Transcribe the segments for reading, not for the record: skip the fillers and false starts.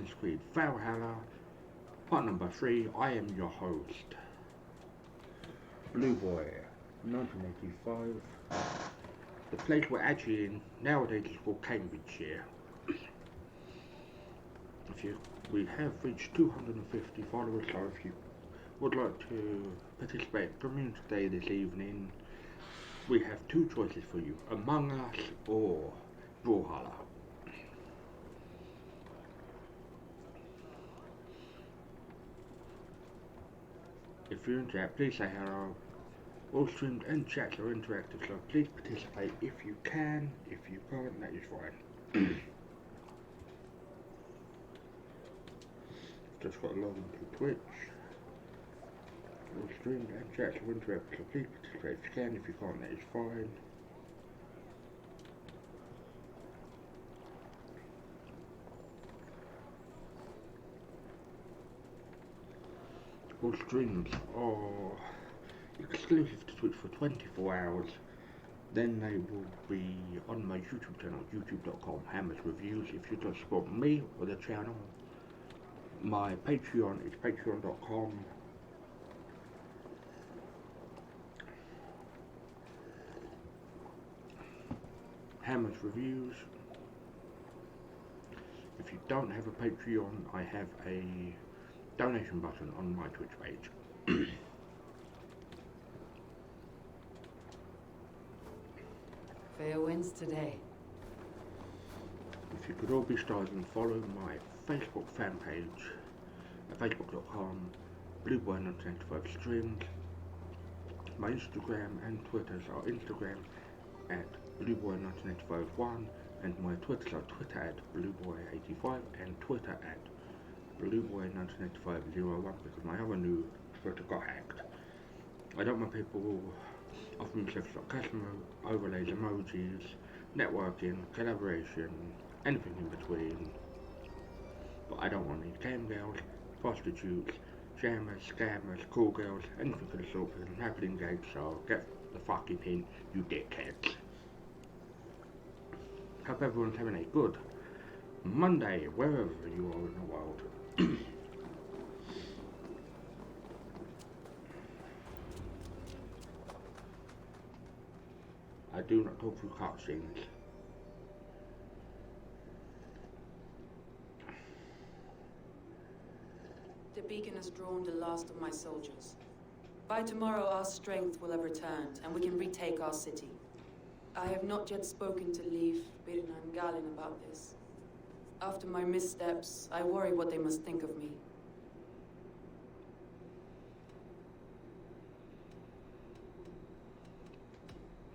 Assassin's Creed Valhalla, part number 3. I am your host, Blue Boy, 1985. The place we're actually in nowadays is called Cambridgeshire. We have reached 250 followers, so if you would like to participate in Community Day this evening, we have two choices for you, Among Us or Brawlhalla. If you're in chat, please say hello. All streams and chats are interactive, so please participate if you can. If you can't, that is fine. Just got logged into Twitch. All streams and chats are interactive, so please participate if you can. If you can't, that is fine. All streams are exclusive to Twitch for 24 hours. Then they will be on my YouTube channel, youtube.com, Hammers Reviews. If you'd like to support me or the channel, my Patreon is patreon.com. Hammers Reviews. If you don't have a Patreon, I have a donation button on my Twitch page. Fair winds today. If you could all be stars and follow my Facebook fan page at facebook.com blueboy1985 streams. My Instagram and Twitters are Instagram at blueboy1985 and my Twitters are Twitter at blueboy85 and Twitter at blueboy1985 because my other new Twitter got hacked. I don't want people offering themselves like custom overlays, emojis, networking, collaboration, anything in between. But I don't want any cam girls, prostitutes, jammers, scammers, call girls, anything of the sort because I'm happily engaged, so get the fucking hint, you dickheads. Hope everyone's having a good Monday, wherever you are in the world. I do not talk through cutscenes. The beacon has drawn the last of my soldiers. By tomorrow our strength will have returned, and we can retake our city. I have not yet spoken to Leif, Birna and Galen about this. After my missteps, I worry what they must think of me.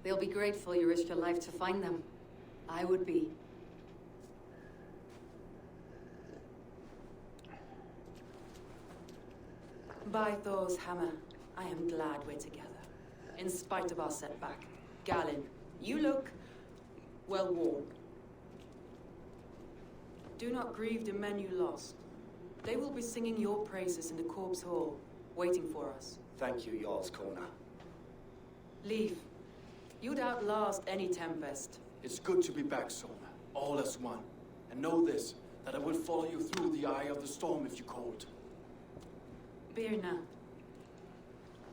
They'll be grateful you risked your life to find them. I would be. By Thor's hammer, I am glad we're together. In spite of our setback. Galen, you look well worn. Do not grieve the men you lost. They will be singing your praises in the corpse hall, waiting for us. Thank you, Jarl's Corner. Leif, you'd outlast any tempest. It's good to be back, Sona, all as one. And know this, that I will follow you through the eye of the storm if you called. Birna.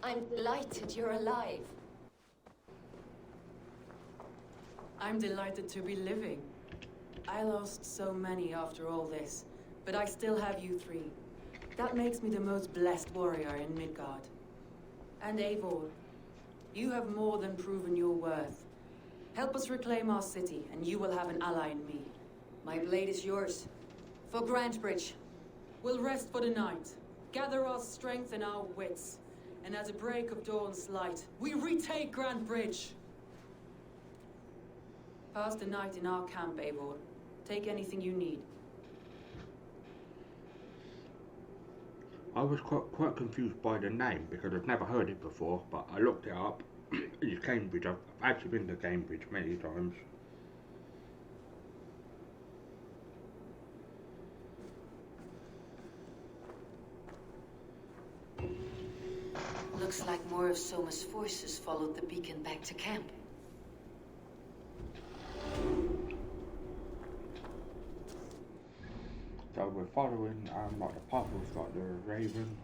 I'm delighted you're alive. I'm delighted to be living. I lost so many after all this, but I still have you three. That makes me the most blessed warrior in Midgard. And Eivor, you have more than proven your worth. Help us reclaim our city, and you will have an ally in me. My blade is yours. For Grantebridge. We'll rest for the night, gather our strength and our wits, and at the break of dawn's light, we retake Grantebridge. Pass the night in our camp, Eivor. Take anything you need. I was quite confused by the name because I've never heard it before, but I looked it up. It's Cambridge. I've actually been to Cambridge many times. Looks like more of Soma's forces followed the beacon back to camp. So with following like the puzzles, like the Raven.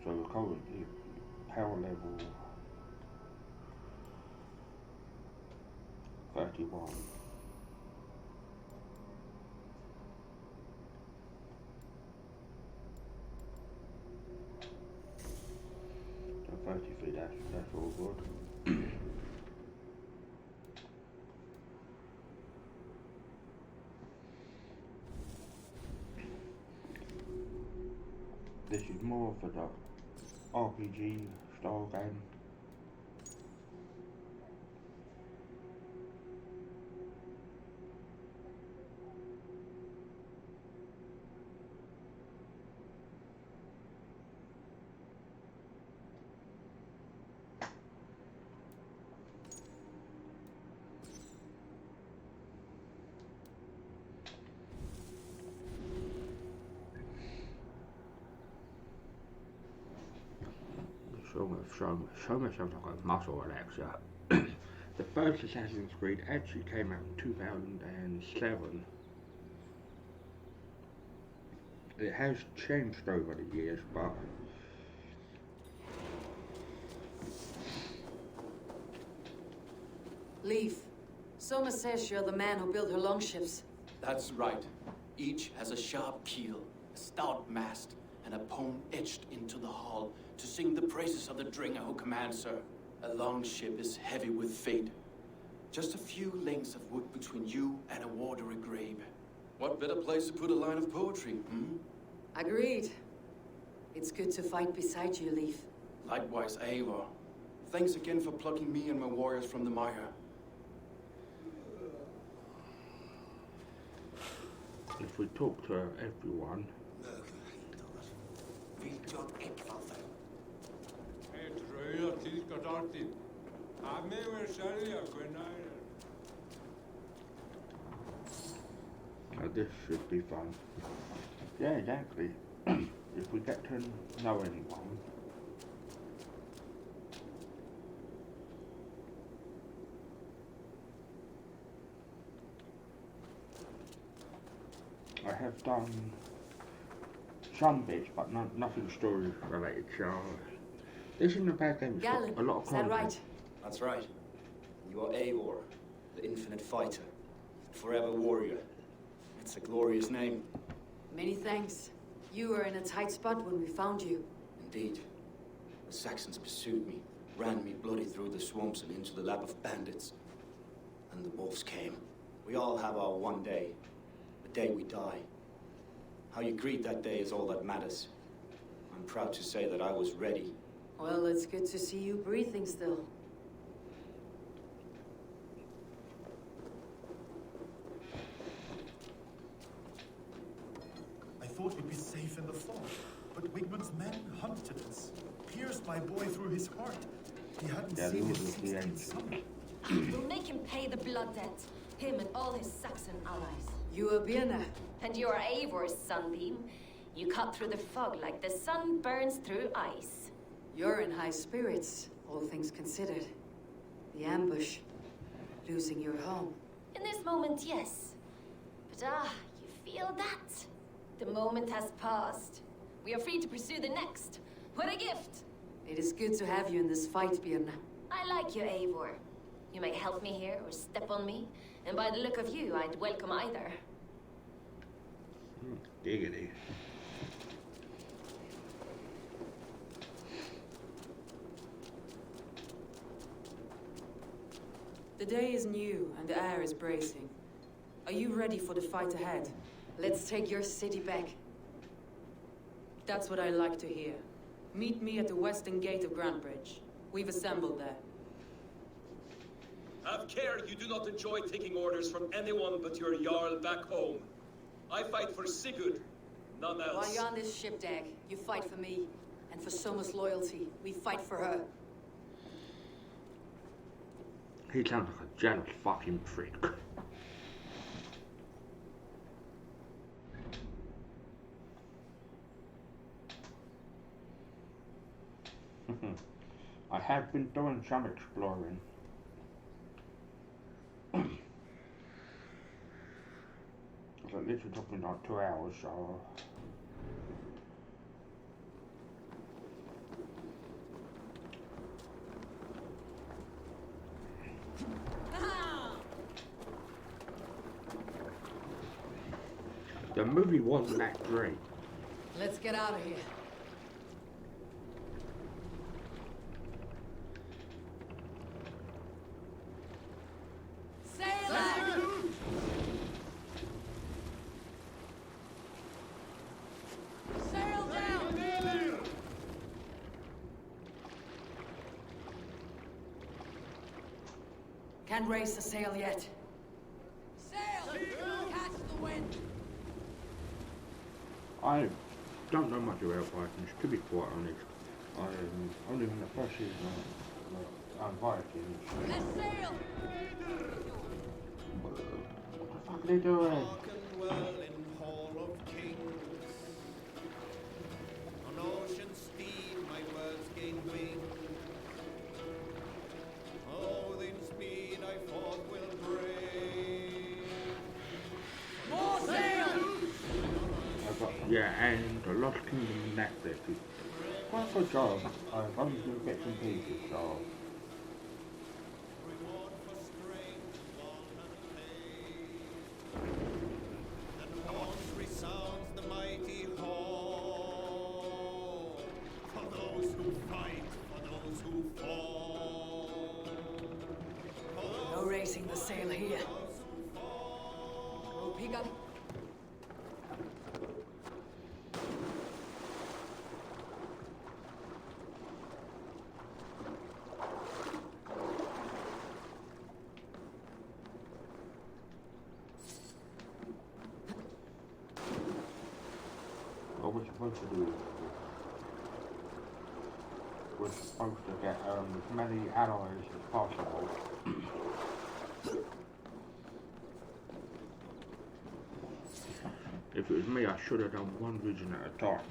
So we're currently power level 31. So 33, that's all good. This is more for the RPG style game. Show myself like a muscle relaxer. The first Assassin's Creed actually came out in 2007. It has changed over the years, but Leaf. Soma says you're the man who built her longships. That's right. Each has a sharp keel, a stout mast, and a poem etched into the hull to sing the praises of the dringer who commands her. A longship is heavy with fate. Just a few lengths of wood between you and a watery grave. What better place to put a line of poetry, hmm? Agreed. It's good to fight beside you, Leaf. Likewise, Eivor. Thanks again for plucking me and my warriors from the mire. if we talk to everyone, this should be fun. Yeah, exactly. If we get to know anyone, I have done some bits, but nothing story related. So this isn't a bad game. It's Galen, got a lot of is that content. right? That's right. You are Eivor, the infinite fighter, forever warrior. It's a glorious name. Many thanks. You were in a tight spot when we found you. Indeed. The Saxons pursued me, ran me bloody through the swamps and into the lap of bandits. And the wolves came. We all have our one day, the day we die. How you greet that day is all that matters. I'm proud to say that I was ready. Well, it's good to see you breathing still. I thought we'd be safe in the fog, but Wigmund's men hunted us, pierced my boy through his heart. He hadn't Yeah, seen those his were the 16th ancients. summer. We'll make him pay the blood debt. Him and all his Saxon allies. You are Birna. And you're Eivor's sunbeam. You cut through the fog like the sun burns through ice. You're in high spirits, all things considered. The ambush. Losing your home. In this moment, yes. But you feel that? The moment has passed. We are free to pursue the next. What a gift! It is good to have you in this fight, Birna. I like you, Eivor. You may help me here or step on me, and by the look of you, I'd welcome either. Giggity. The day is new and the air is bracing. Are you ready for the fight ahead? Let's take your city back. That's what I like to hear. Meet me at the western gate of Grantbridge. We've assembled there. Have care you do not enjoy taking orders from anyone but your Jarl back home. I fight for Sigurd, none else. While you're on this ship, Dag, you fight for me. And for Soma's loyalty, we fight for her. He sounds like a jealous fucking prick. I have been doing some exploring. So it literally took me like 2 hours, so... The movie wasn't that great. Let's get out of here. Sail out! Sail down! Can't raise the sail yet. Sail! Catch the wind! I don't know much about Vikings, to be quite honest. Only in the first season I'm Vikings. Let's sail! What the fuck are they doing? Hearken well in Hall of Kings. On ocean speed my words gain wing. Oh, within speed I forth will brave. More sail! Yeah, and the Lost Kingdom in Netflix is quite a good job. I've only seen bits and pieces, so... Reward for strength, want and pay. And horns resounds the mighty hall. For those who fight, for those who fall. No raising the sail here. Go, pick up. What we're supposed to do is we're supposed to get as many allies as possible. If it was me, I should have done one region at a time.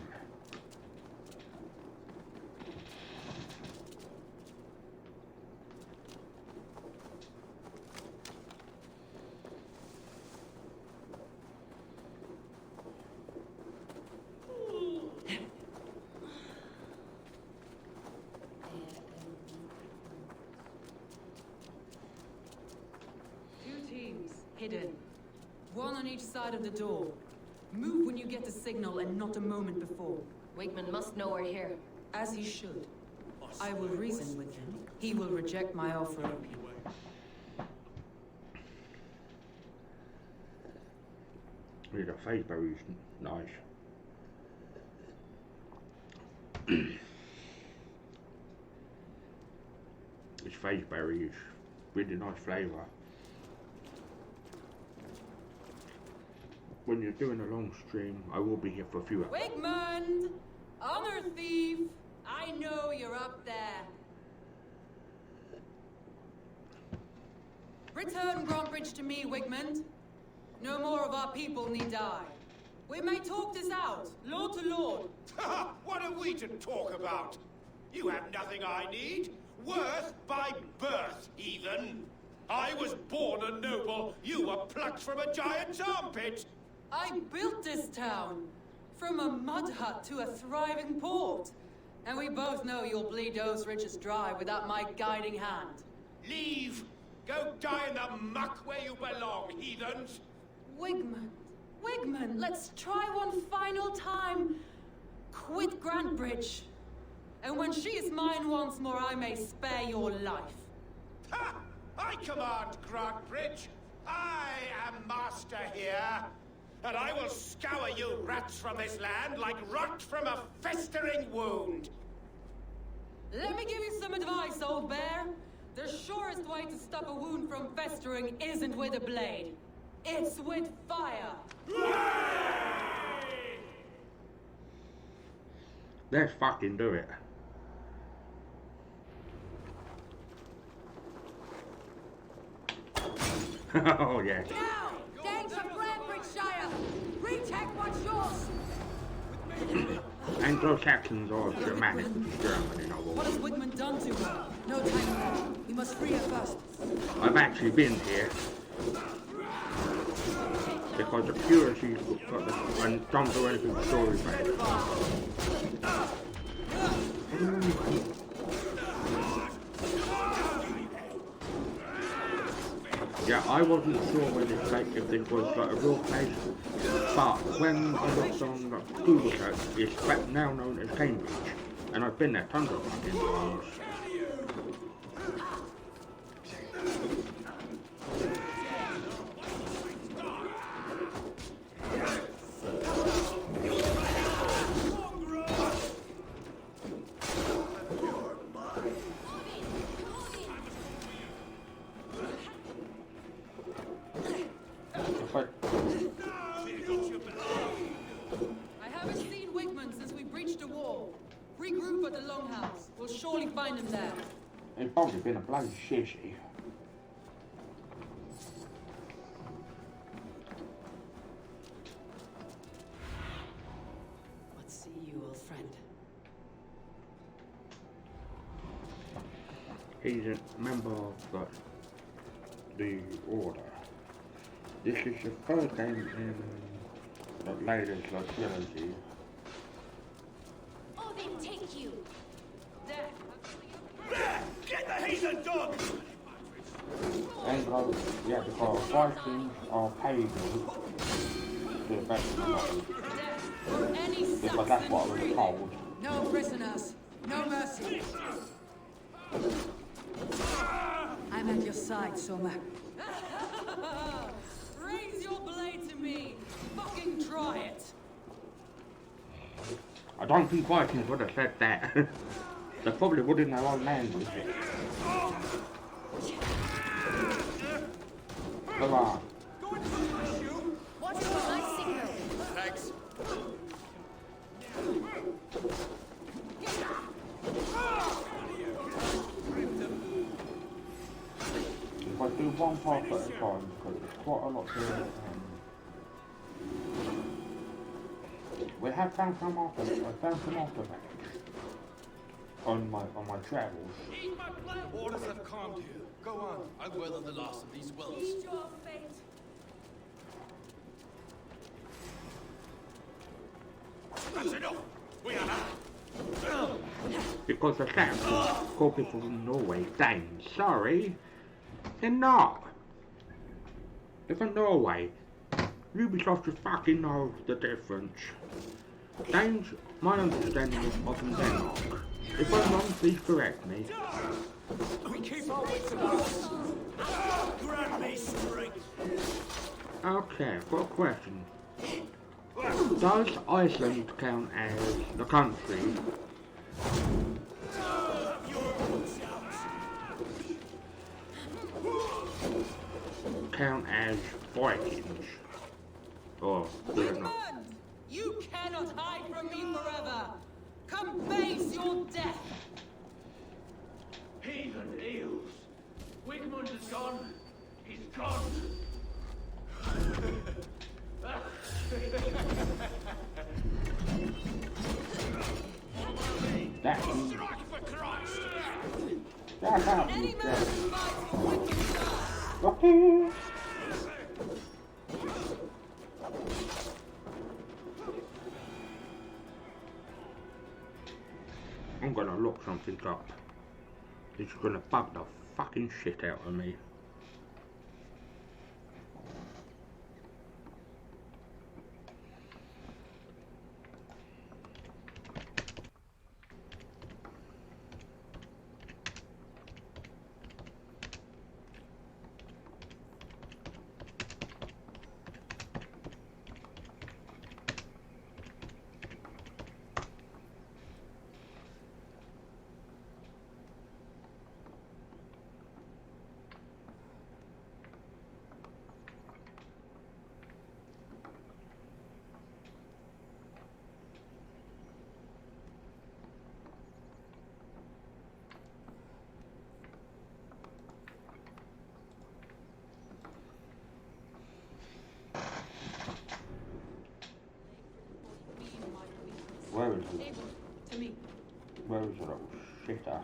Hidden. One on each side of the door. Move when you get the signal and not a moment before. Wigman must know we're here. As he should. I will reason with him. He will reject my offer of Yeah, the phase berry's nice. This phase berry is really nice flavour. When you're doing a long stream, I will be here for a few hours. Wigmund! Honor thief! I know you're up there. Return Grantbridge to me, Wigmund. No more of our people need die. We may talk this out, lord to lord. What are we to talk about? You have nothing I need. Worth by birth, heathen. I was born a noble. You were plucked from a giant's armpit. I built this town. From a mud hut to a thriving port. And we both know you'll bleed those riches dry without my guiding hand. Leave. Go die in the muck where you belong, heathens. Wigmund, Wigmund, let's try one final time. Quit Grantbridge. And when she is mine once more, I may spare your life. Ha! I command Grantbridge. I am master here. And I will scour you rats from this land like rot from a festering wound. Let me give you some advice, old bear. The surest way to stop a wound from festering isn't with a blade. It's with fire. Let's fucking do it. Oh yeah. Now! Danger Grantbridgeshire! Retake what's yours! Anglo-Saxons or Germanic, which is German in our war. What has Wigmund done to her? No time. We must free her first. I've actually been here. because the purity's got the, and don't do anything story based. Yeah, I wasn't sure whether if this was like a real place, but when I looked on like, Google search, it's now known as Cambridge, and I've been there tons of fucking times. I haven't seen Wigman since we breached the wall. Regroup at the Longhouse. We'll surely find him there. It's probably been a bloody shitty. What see you, old friend? He's a member of the Order. This is the first game in the latest trilogy. Oh, they take you! Get the heathen dog! And yeah, because Vikings are paid to the best of Any because that's what I was told. No prisoners. No mercy. I'm at your side, Soma. Raise your blade to me. Fucking try it. I don't think Vikings would have said that. They probably would in their own language. Come on. Watch for my signal! Thanks. If I do one part at a time, because there's quite a lot to we have found some artifacts. I found some artifacts on my travels. Orders have calmed you. Go on. I'll weather the last of these wells. Meet your fate. That's enough! We are out! Because the South call people from Norway Danes. Sorry, they're not. They're from Norway. Ubisoft just fucking know the difference. Danes, my understanding is often Denmark. If I'm wrong, please correct me. We keep our wits about us! Grant me strength! Okay, I've got a question. Does Iceland count as the country? Count as Vikings? Or do it not? Wigman! You cannot hide from me forever. Come face your death. Heathen eels. Wigmund is gone. He's gone. That's Strike for Christ! that's out. Any man who fights for Wigman's side. Okay. I'm gonna look something up. It's gonna bug the fucking shit out of me. Where is it? To me. Where is the little shitter?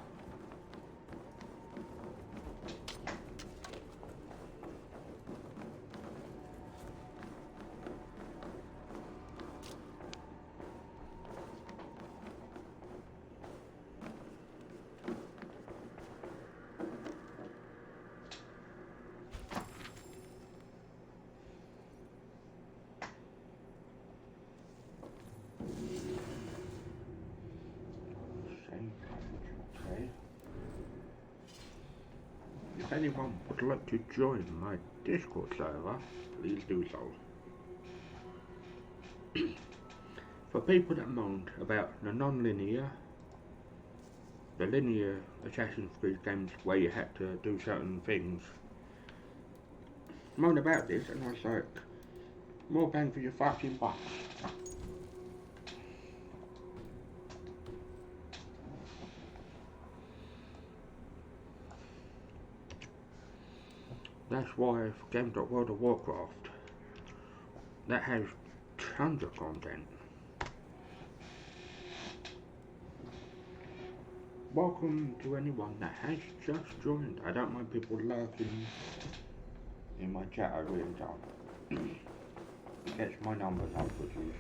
if anyone would like to join my Discord server, please do so. For people that moaned about the non-linear, the linear Assassin's Creed games where you had to do certain things, moan about this, and I was like, more bang for your fucking buck. That's why for games like World of Warcraft, that has tons of content. Welcome to anyone that has just joined. I don't mind people lurking in my chat over in time. Gets my numbers up, which is...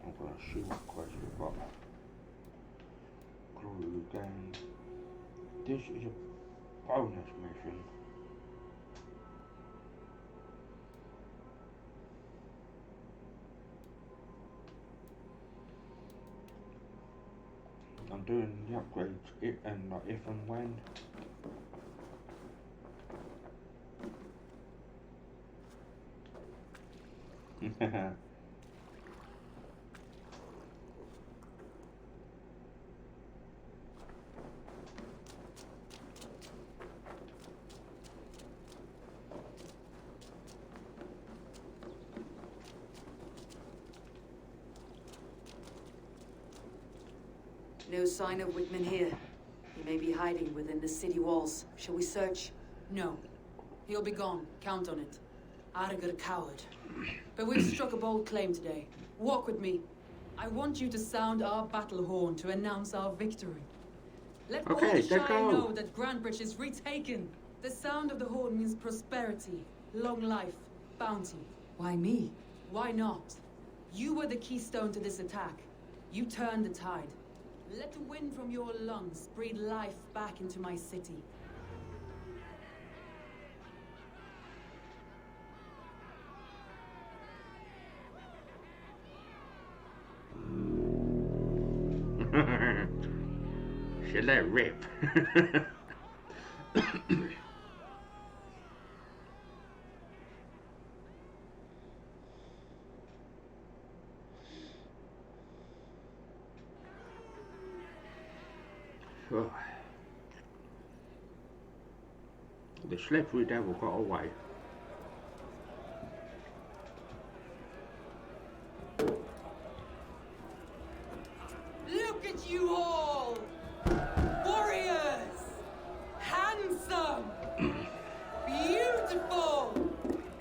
I'm gonna see what quest we've got. Glory game. This is a bonus mission. I'm doing the upgrades if and when. No sign of Whitman here. He may be hiding within the city walls. Shall we search? No. He'll be gone. Count on it. Arg a coward. But we've struck a bold claim today. Walk with me. I want you to sound our battle horn to announce our victory. Let all the Shire know that Grantbridge is retaken. The sound of the horn means prosperity, long life, bounty. Why me? Why not? You were the keystone to this attack. You turned the tide. Let the wind from your lungs breathe life back into my city. Should let it rip. Oh. The slippery devil got away. Look at you all! Warriors! Handsome! Beautiful!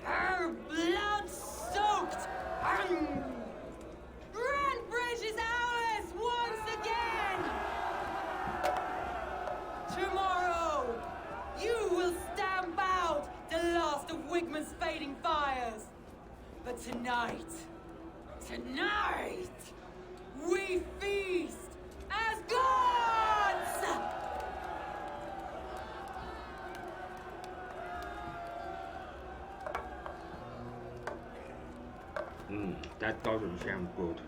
Her blood-soaked! Grantbridge is ours once again! Tomorrow, you will stamp out the last of Wigman's fading fires. But tonight, we feast as gods! That doesn't sound good.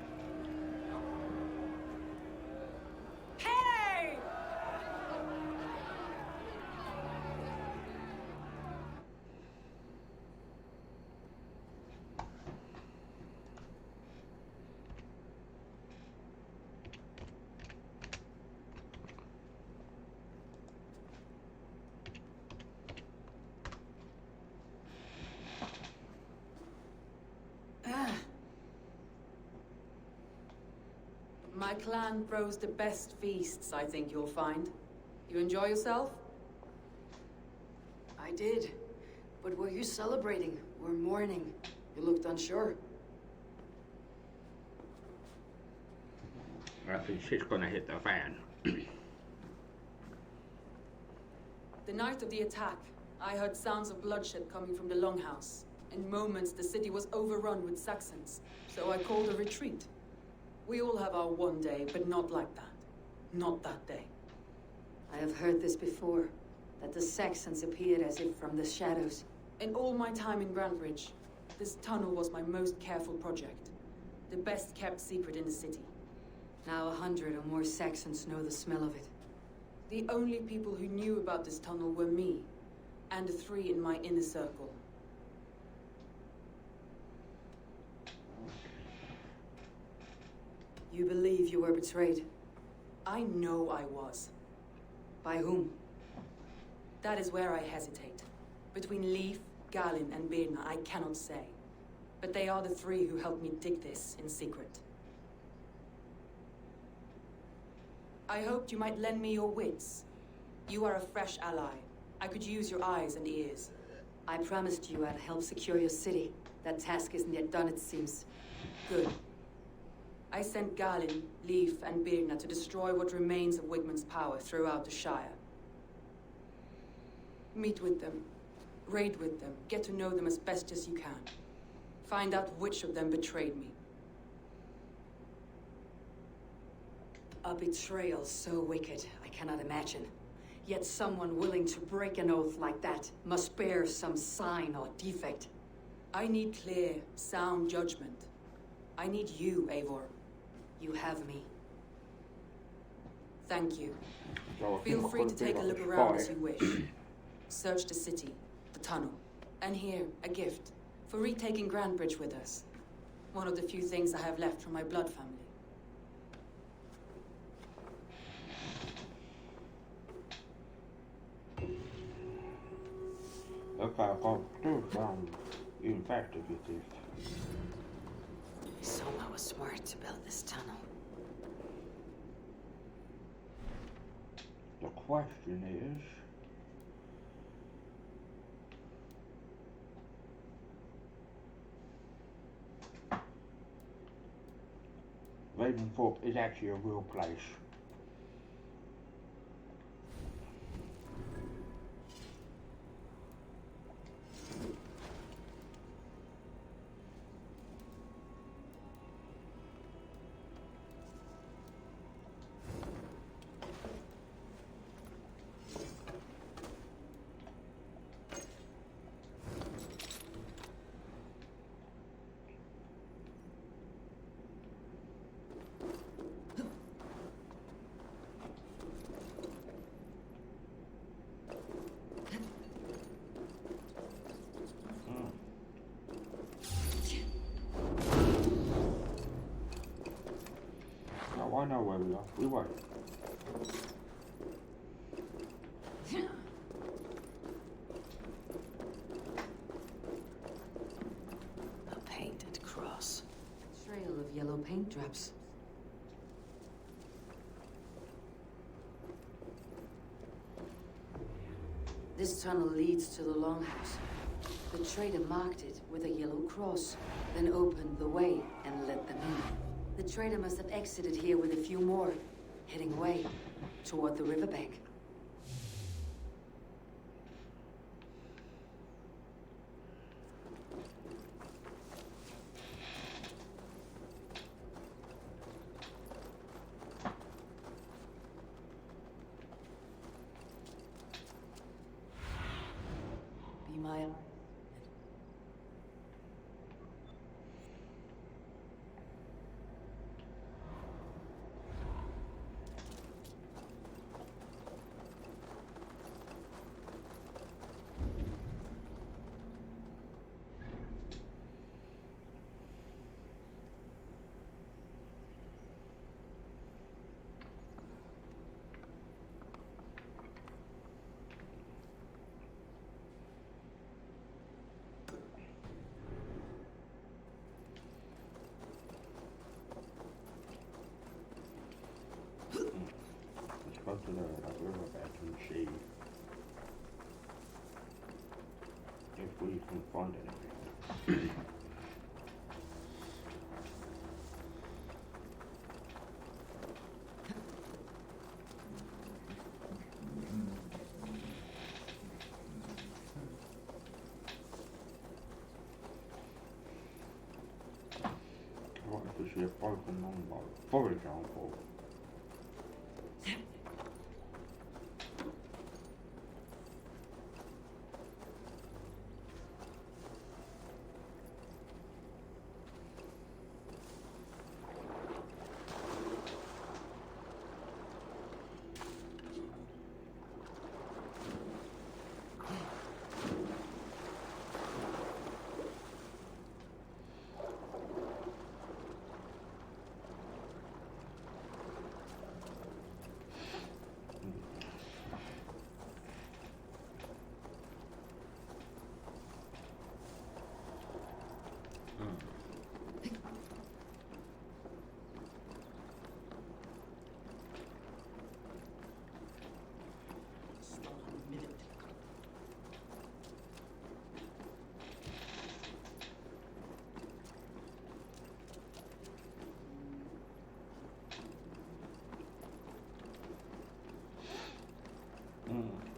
Hey! My clan throws the best feasts, I think you'll find. You enjoy yourself? I did. But were you celebrating or mourning? You looked unsure. I think shit's gonna hit the fan. The night of the attack, I heard sounds of bloodshed coming from the Longhouse. In moments, the city was overrun with Saxons, so I called a retreat. We all have our one day, but not like that. Not that day. I have heard this before, that the Saxons appeared as if from the shadows. In all my time in Grantbridge, this tunnel was my most careful project. The best kept secret in the city. Now 100 or more Saxons know the smell of it. The only people who knew about this tunnel were me, and the 3 in my inner circle. You believe you were betrayed? I know I was. By whom? That is where I hesitate. Between Leif, Galen, and Birna, I cannot say. But they are the 3 who helped me dig this in secret. I hoped you might lend me your wits. You are a fresh ally. I could use your eyes and ears. I promised you I'd help secure your city. That task isn't yet done, it seems. Good. I sent Galen, Leif, and Birna to destroy what remains of Wigmund's power throughout the Shire. Meet with them. Raid with them. Get to know them as best as you can. Find out which of them betrayed me. A betrayal so wicked, I cannot imagine. Yet someone willing to break an oath like that must bear some sign or defect. I need clear, sound judgment. I need you, Eivor. You have me. Thank you. So I Feel think free I've to got a take a bit look of around spy. as you wish. Search the city, the tunnel, and here, a gift for retaking Grandbridge with us. One of the few things I have left from my blood family. Okay, I can't do in fact if it is. Soma was smart to build this tunnel. The question is, Raventhorpe is actually a real place. Oh, I know where we are. We won't. A painted cross. A trail of yellow paint drops. This tunnel leads to the longhouse. The trader marked it with a yellow cross, then opened the way and let them in. The trader must have exited here with a few more, heading away toward the riverbank. Be my eye. Let's go to the riverbank and see if we can find anything. What if we see a broken longbow, for example?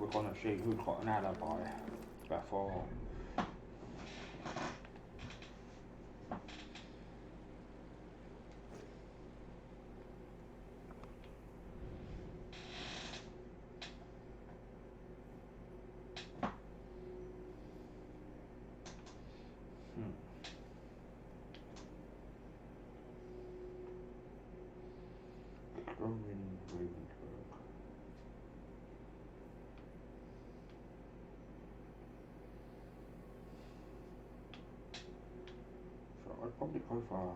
we're gonna see who's got an alibi before. I'd probably go for,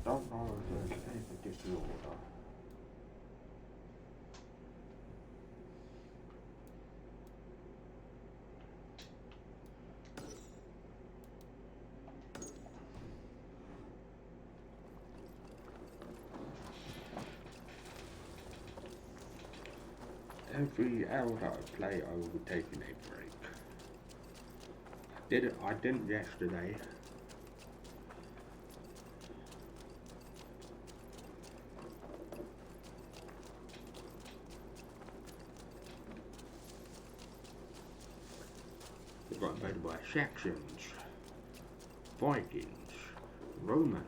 don't know if there's any particular order. Every hour that I play, I will be taking a break. I didn't yesterday. We got invaded by Saxons, Vikings, Romans.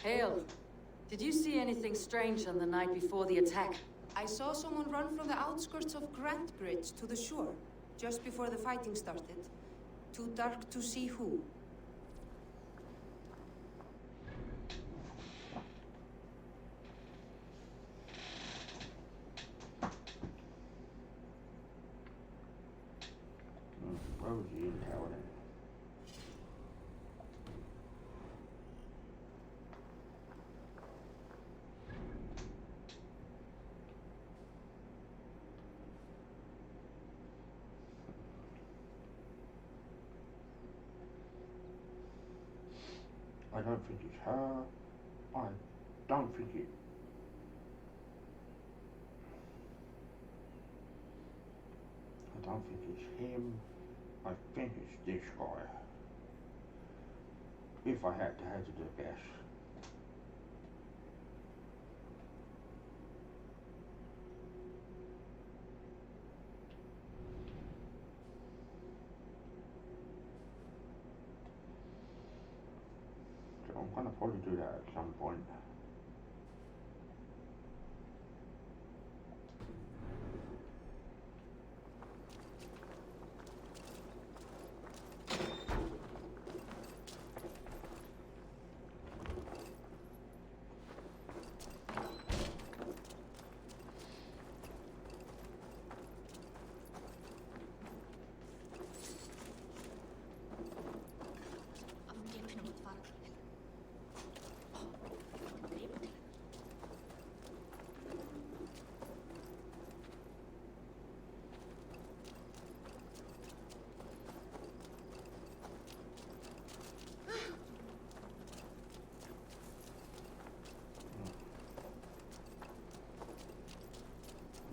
Hale, did you see anything strange on the night before the attack? I saw someone run from the outskirts of Grant Bridge to the shore, just before the fighting started. Too dark to see who. Where was the intel then? I don't think it's her. I don't think it. I don't think it's him. I think it's this guy. If I had to hazard a guess. So I'm gonna probably do that at some point.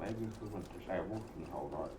Maybe if we went to say a walking hole, right?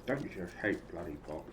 Don't you just hate bloody bots?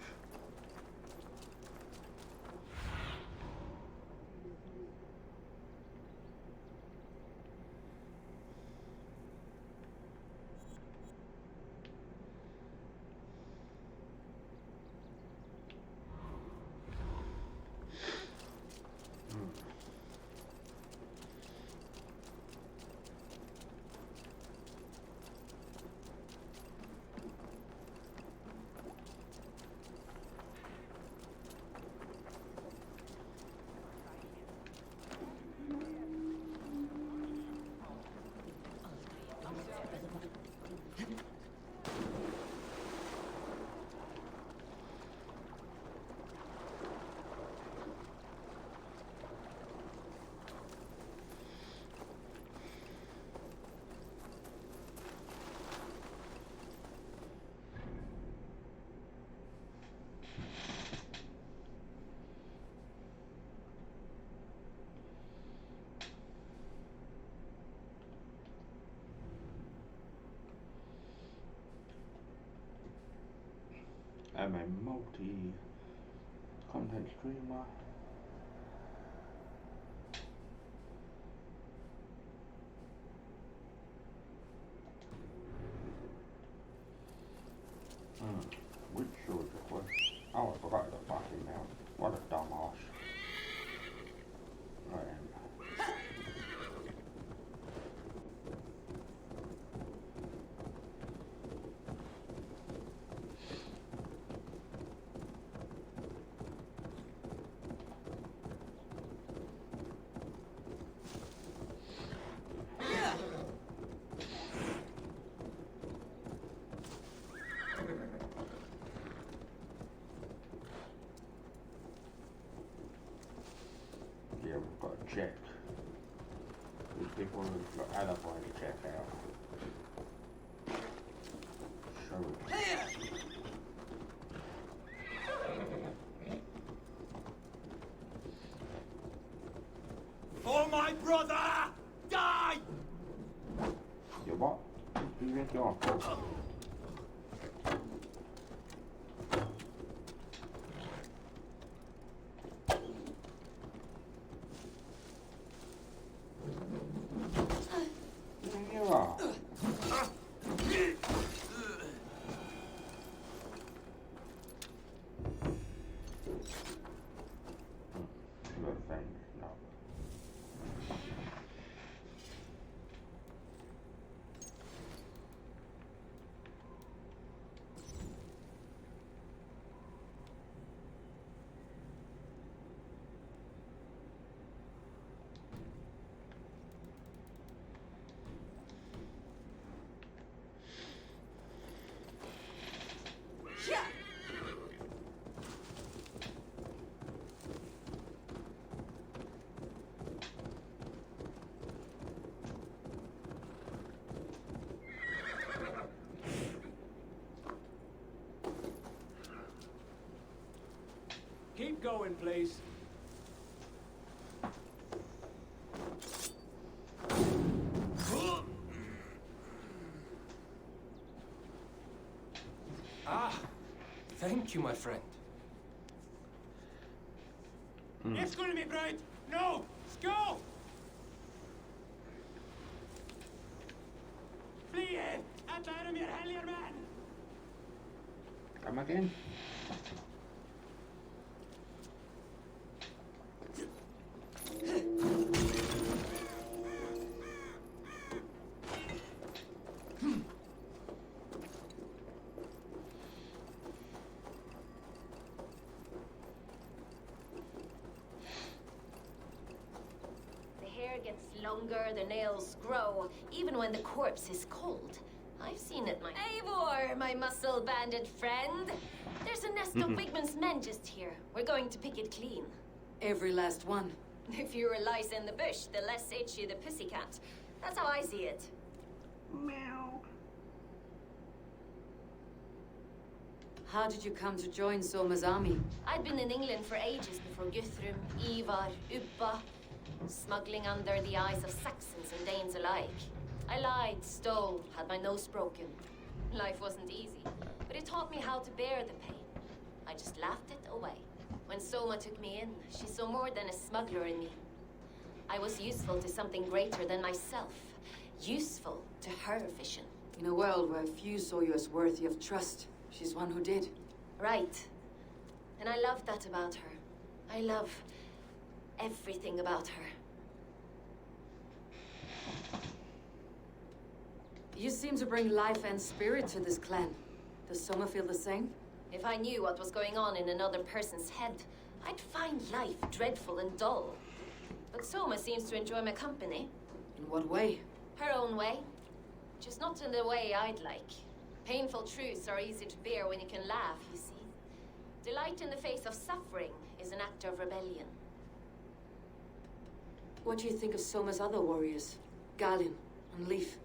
I'm a multi-content streamer. Which soldier quest? Oh, I forgot the fucking now. What a dumbass. I am. Yeah, we've got to check. These people have got alibi to check out. So. For my brother! Die! You what? Who do you think you are? Keep going, please. Ah, thank you, my friend. It's gonna be bright! No! Go! Flee! At Iron your hellier man! Come again? Longer, the nails grow, even when the corpse is cold. I've seen it, my Eivor, my muscle-banded friend. There's a nest of Wigman's men just here. We're going to pick it clean. Every last one. The fewer lice in the bush, the less itchy the pussycat. That's how I see it. Meow. How did you come to join Soma's army? I'd been in England for ages before Guthrum, Ivar, Ubba. Smuggling under the eyes of Saxons and Danes alike. I lied, stole, had my nose broken. Life wasn't easy, but it taught me how to bear the pain. I just laughed it away. When Soma took me in, she saw more than a smuggler in me. I was useful to something greater than myself. Useful to her vision. In a world where few saw you as worthy of trust, she's one who did. Right. And I love that about her. I love everything about her. You seem to bring life and spirit to this clan. Does Soma feel the same? If I knew what was going on in another person's head, I'd find life dreadful and dull. But Soma seems to enjoy my company. In what way? Her own way. Just not in the way I'd like. Painful truths are easy to bear when you can laugh, you see. Delight in the face of suffering is an act of rebellion. What do you think of Soma's other warriors? Galin and Leaf?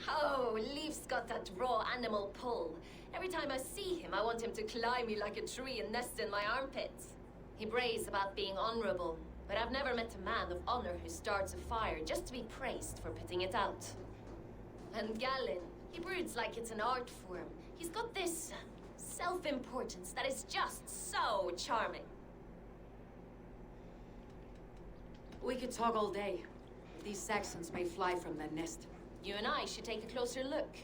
Oh, Leaf's got that raw animal pull. Every time I see him, I want him to climb me like a tree and nest in my armpits. He brays about being honorable, but I've never met a man of honor who starts a fire just to be praised for putting it out. And Galin, he broods like it's an art form. He's got this self-importance that is just so charming. We could talk all day. These Saxons may fly from their nest. You and I should take a closer look.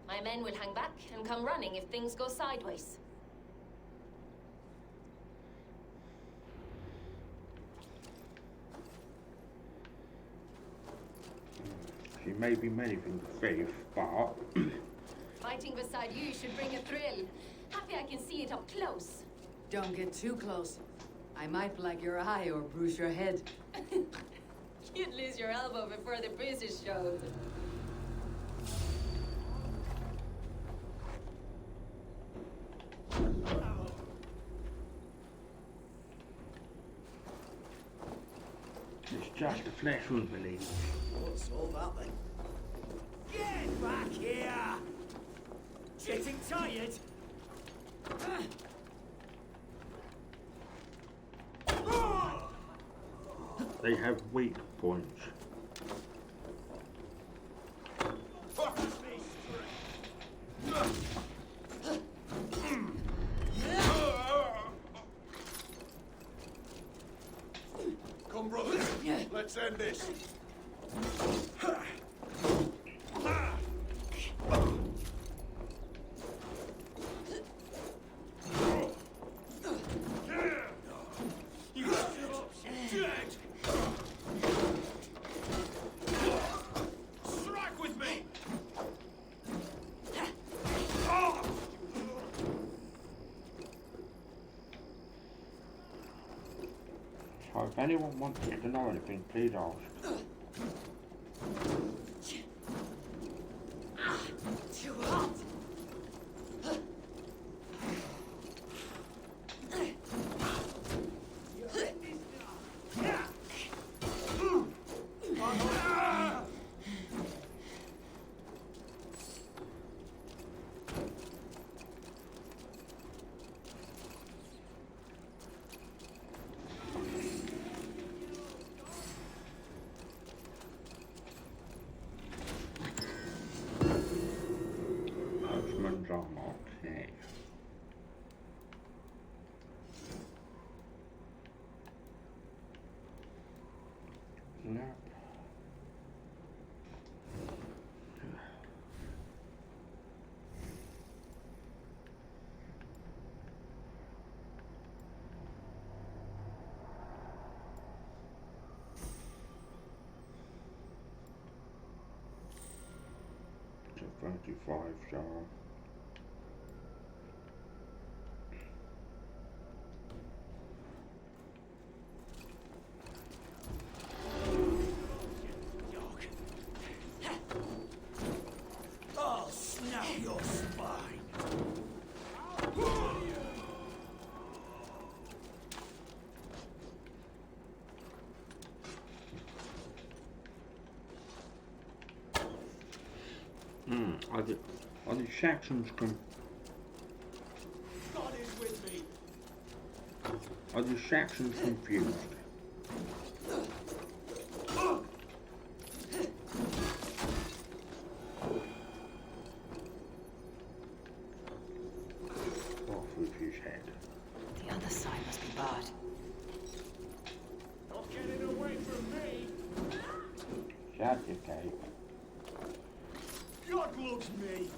My men will hang back and come running if things go sideways. She may be many things to thief, but Fighting beside you should bring a thrill. Happy I can see it up close. Don't get too close. I might black your eye or bruise your head. You'd lose your elbow before the bruises showed. it's just a flesh wound, believe. What's all that then? Get back here! Getting tired? They have weak points. Come, brothers. Let's end this. Strike with me. So if anyone wants to know anything, please ask. Too hot! Husband's arm, okay. No. It's a 25 star. I'll snap your spine. Are the Saxons God is with me. are the Saxons confused? Off with his head. The other side must be barred. Not getting away from me. Shut your cape. God loves me.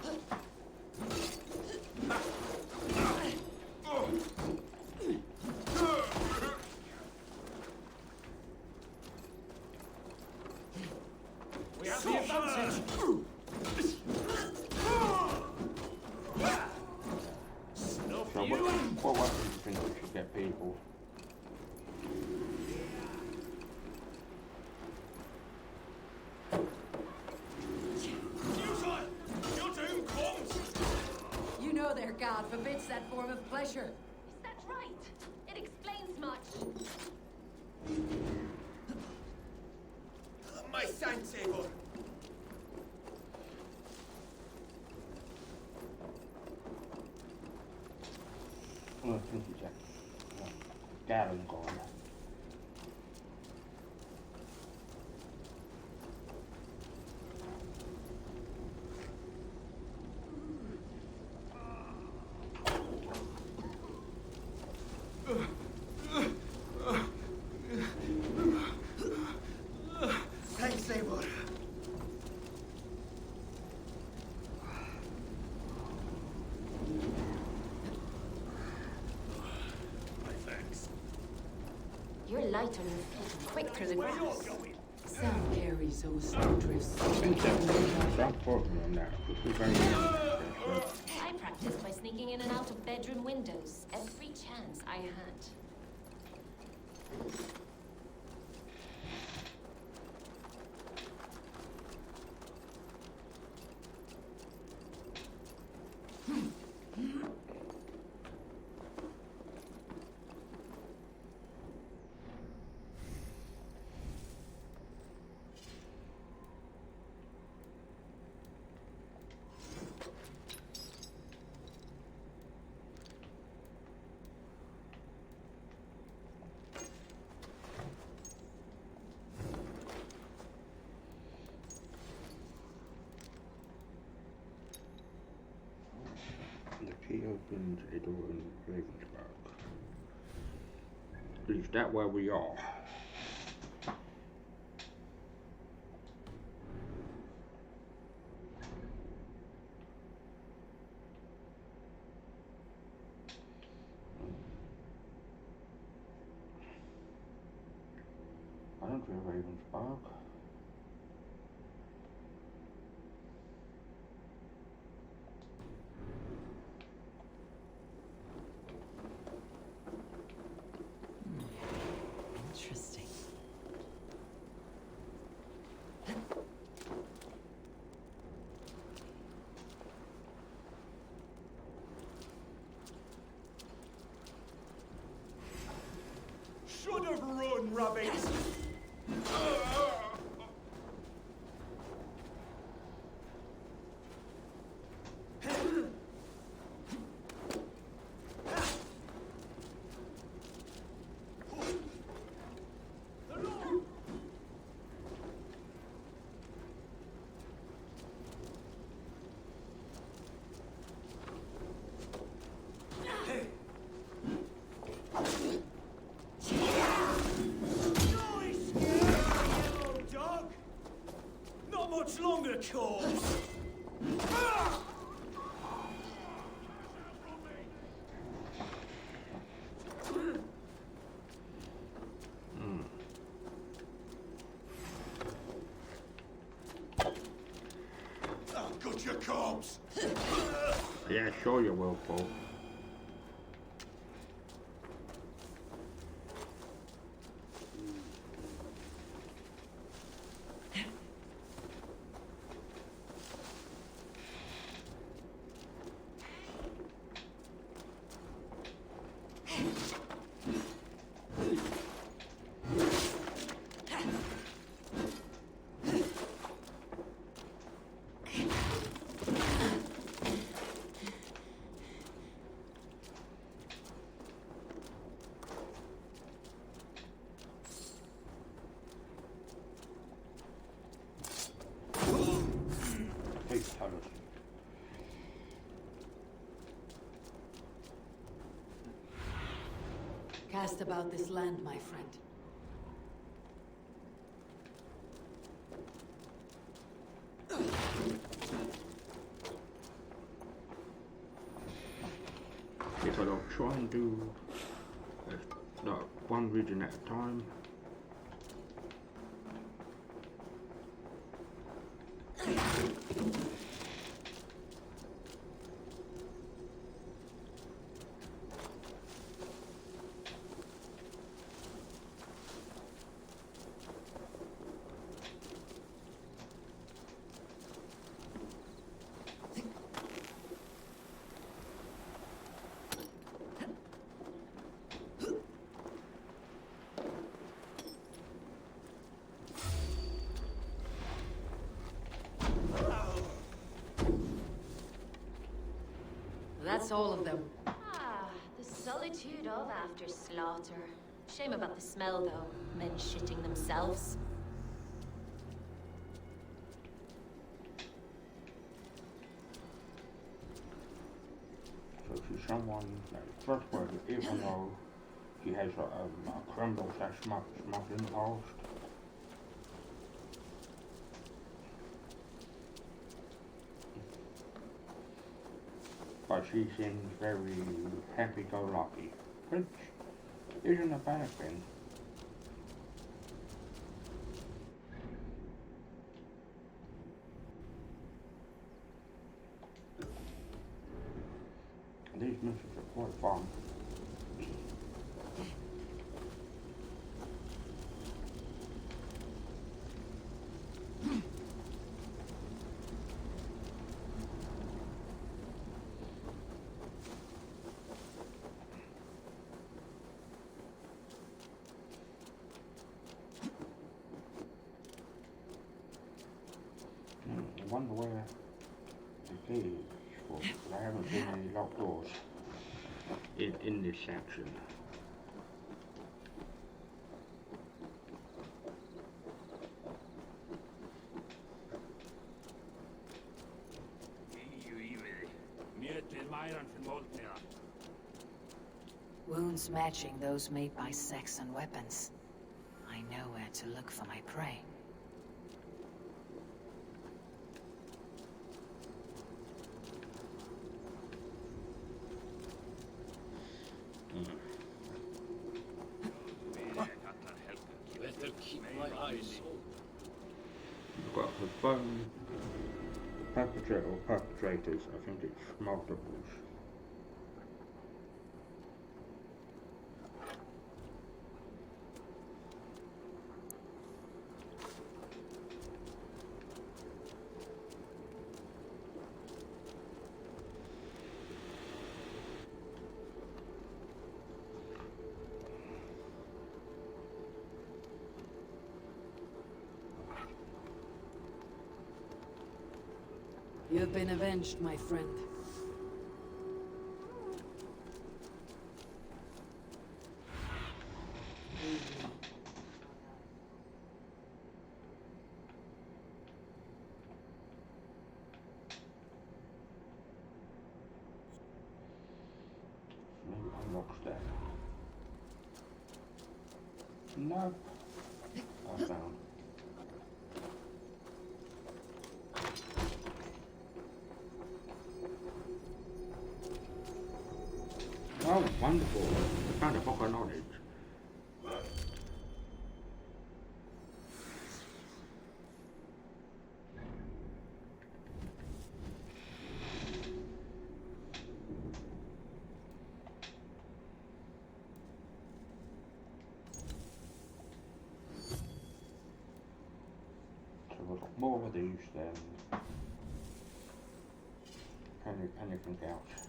We have the advantage. So what weapons do you think we should get people? You know their god forbids that form of pleasure. Is that right? It explains much. My timetable. I think he's a Garen gone. You're light on your feet and quicker than grass. Sound carries over snowdrifts. Don't quote me on that. This is very interesting. I practiced by sneaking in and out of bedroom windows every chance I had. The key opens a door in Ravensburg. Is that where we are? I don't feel Ravensburg. Interesting. Should have run, rabbits! Much longer, corpse! I'll gut your corpse! Yeah, sure you will, Paul. Please tell us. Cast about this land, my friend. If I'll try and do no, one region at a time. That's all of them. Ah, the solitude of after slaughter. Shame about the smell, though. Men shitting themselves. So she's someone that is trustworthy, even though she has a criminal / smuggling past. But she seems very happy-go-lucky, which isn't a bad thing. These missions are quite fun. I wonder where the key is for, but I haven't seen any locked doors in this section. Wounds matching those made by Saxon weapons. I know where to look for my prey. Better keep my eyes open. We've got to phone the perpetrator or perpetrators. I think it's multiples. You've been avenged, my friend. Maybe unlocks that. No. I found. Oh, wonderful. I found a book of knowledge. So we've got more of these than anything else.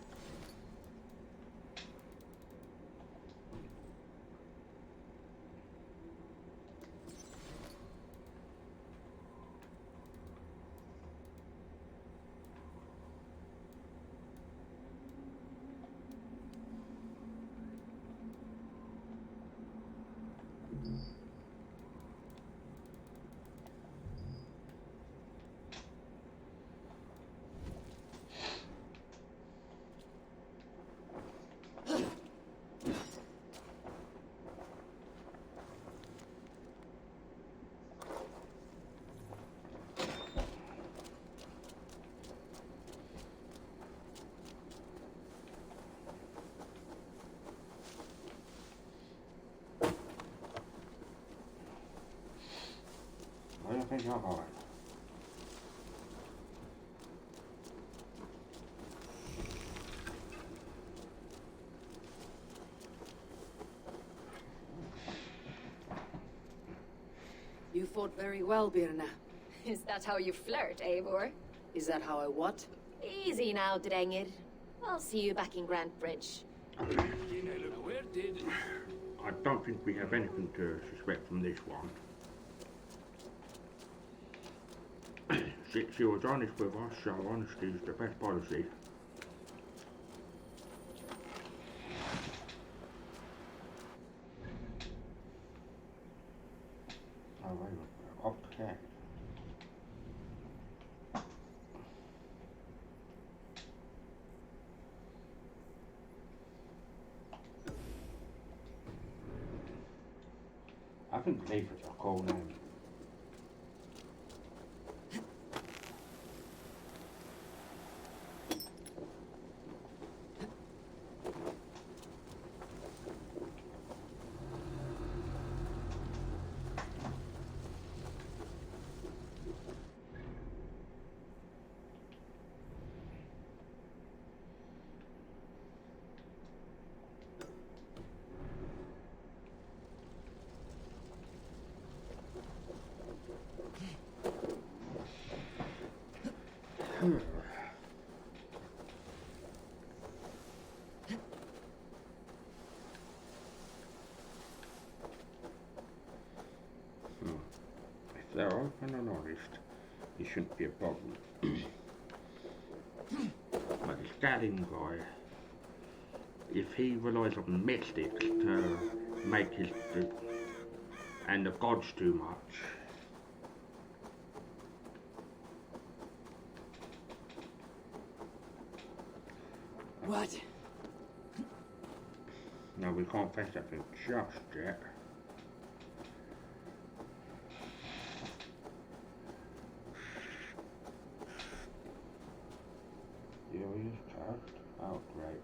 I think you're all right. You fought very well, Birna. Is that how you flirt, Eivor? Is that how I what? Easy now, Drengir. I'll see you back in Grant Bridge. Where did... I don't think we have anything to suspect from this one. She was honest with us, so honesty is the best policy. Oh, wait, off the cat. I think Leaf is a cool name. they're open and honest, it shouldn't be a problem. But this Gallin guy, if he relies on mystics to make and the gods too much, What? no, we can't face that thing just yet. Yeah, he's charged. Oh, great.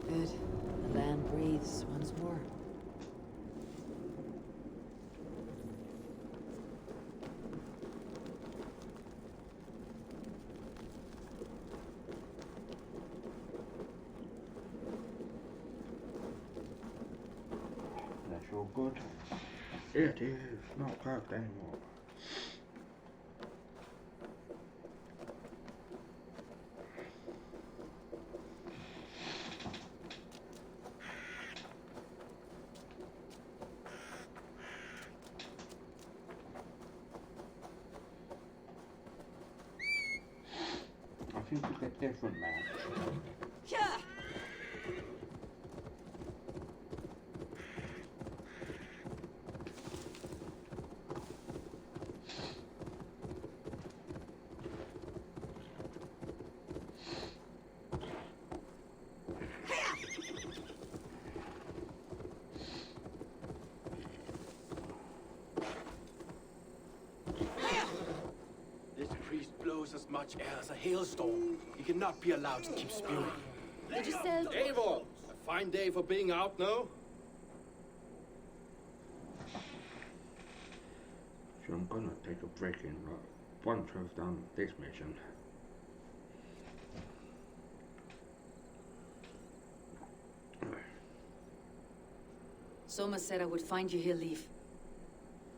Good. The land breathes once more. That's all good. It is not cursed anymore. I think it's a different match. Yeah. This priest blows as much air as a hailstorm. He cannot be allowed to keep spewing. Did you sell? Eivor! A fine day for being out, no? So I'm gonna take a break in once I've done this mission. Soma said I would find you here, Leaf.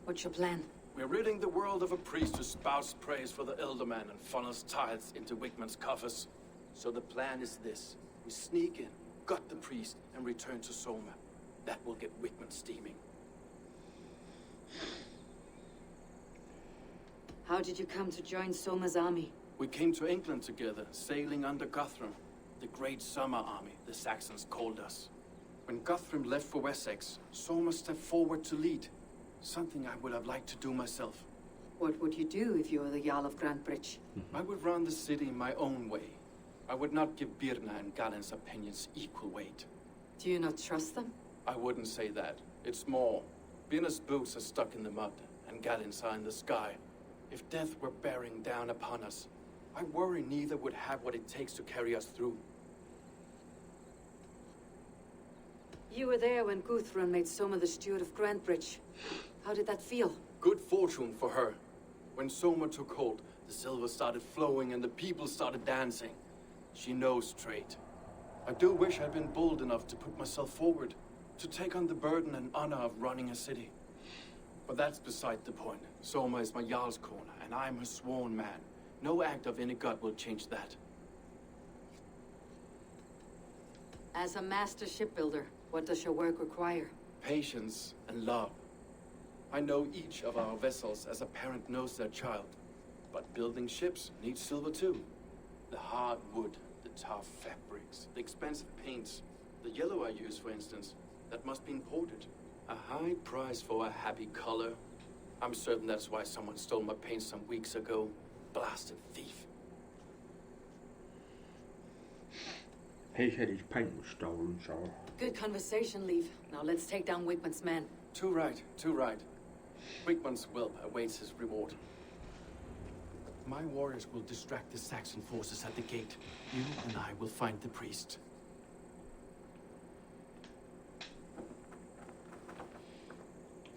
What's your plan? We're ridding the world of a priest who spouts praise for the Elderman and funnels tithes into Wigman's coffers. So the plan is this. We sneak in, gut the priest, and return to Soma. That will get Wigman steaming. How did you come to join Soma's army? We came to England together, sailing under Guthrum. The Great Summer Army, the Saxons called us. When Guthrum left for Wessex, Soma stepped forward to lead. Something I would have liked to do myself. What would you do if you were the Jarl of Grantbridge? I would run the city my own way. I would not give Birna and Galen's opinions equal weight. Do you not trust them? I wouldn't say that. It's more. Birna's boots are stuck in the mud, and Galen's are in the sky. If death were bearing down upon us, I worry neither would have what it takes to carry us through. You were there when Guthrum made Soma the steward of Grantbridge. How did that feel? Good fortune for her. When Soma took hold, the silver started flowing and the people started dancing. She knows trade. I do wish I'd been bold enough to put myself forward, to take on the burden and honor of running a city. But that's beside the point. Soma is my Jarl's corner, and I'm her sworn man. No act of any god will change that. As a master shipbuilder, what does your work require? Patience and love. I know each of our vessels as a parent knows their child. But building ships needs silver too. The hard wood, the tough fabrics, the expensive paints. The yellow I use, for instance, that must be imported. A high price for a happy color. I'm certain that's why someone stole my paint some weeks ago. Blasted thief. He said his paint was stolen, so... Good conversation, Leaf. Now let's take down Wigman's men. Too right, too right. Wigman's whelp awaits his reward. My warriors will distract the Saxon forces at the gate. You and I will find the priest.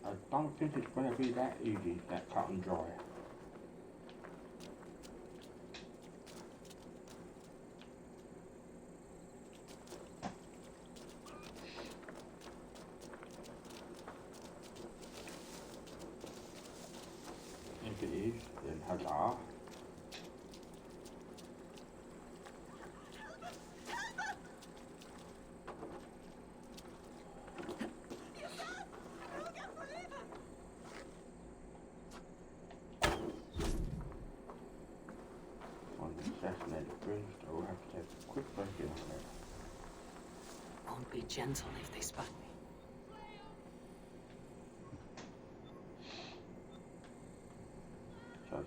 I don't think it's going to be that easy, that cut and dry. If it is, then huzzah. Assassinated priest, I will have to take a quick break in on it. Won't be gentle if they spot me. So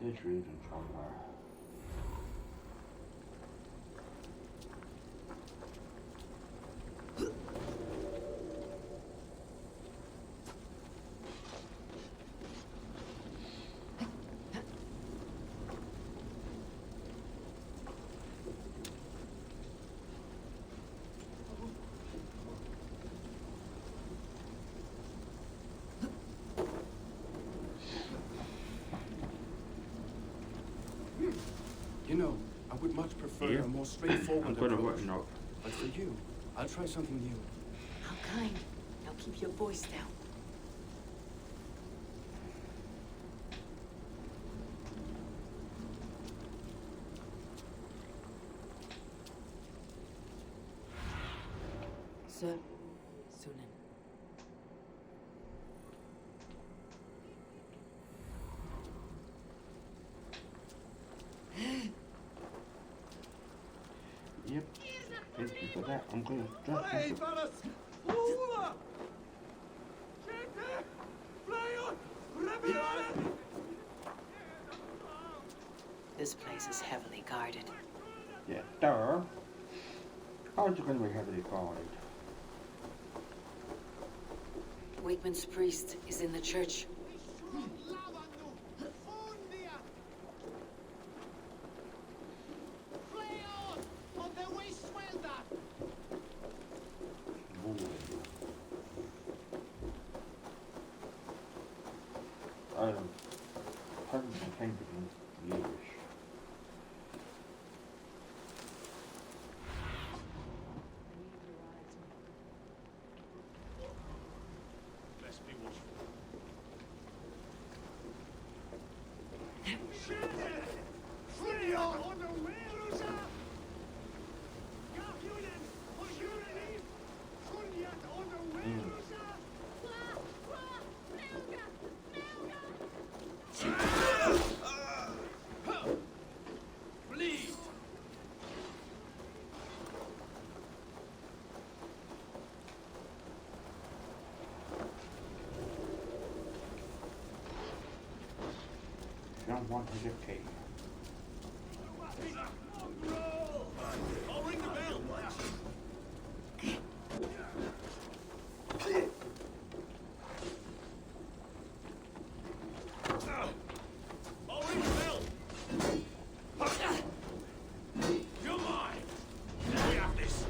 there's reason somewhere. You know, I would much prefer a more straightforward I'm gonna approach. work now. But for you, I'll try something new. How kind. Now keep your voice down. Sir, Sunan. Yep. Thank you for that. I'm gonna drop Hey, it. fellas! This place is heavily guarded. Yeah, duh. How's it gonna be heavily guarded? Wigman's priest is in the church. I haven't attended in years. Let's be watchful. Don't want to get paid. I'll ring the bell. I'll ring the bell. You're mine. We have this.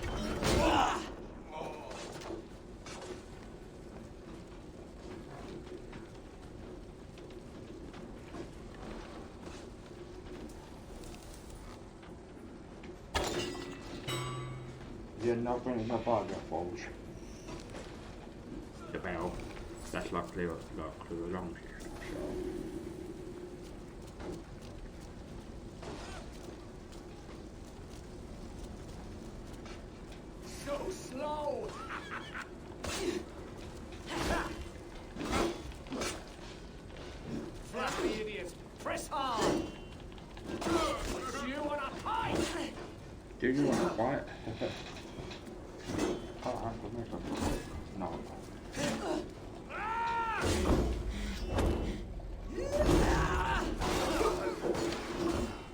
You're not bringing up all your foes. The bell. That's luckily a long system, so... Do you want to fight? Oh, I have to make a no.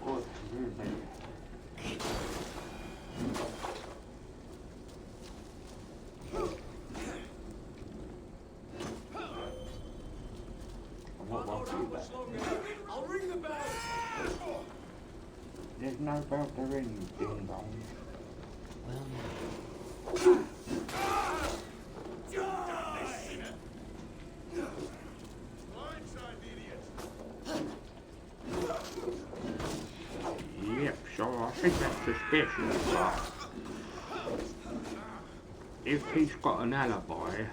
Good, you made it. I'll ring the bell. There's no bell to ring, ding dong. Yep, so I think that's suspicious, but if he's got an alibi,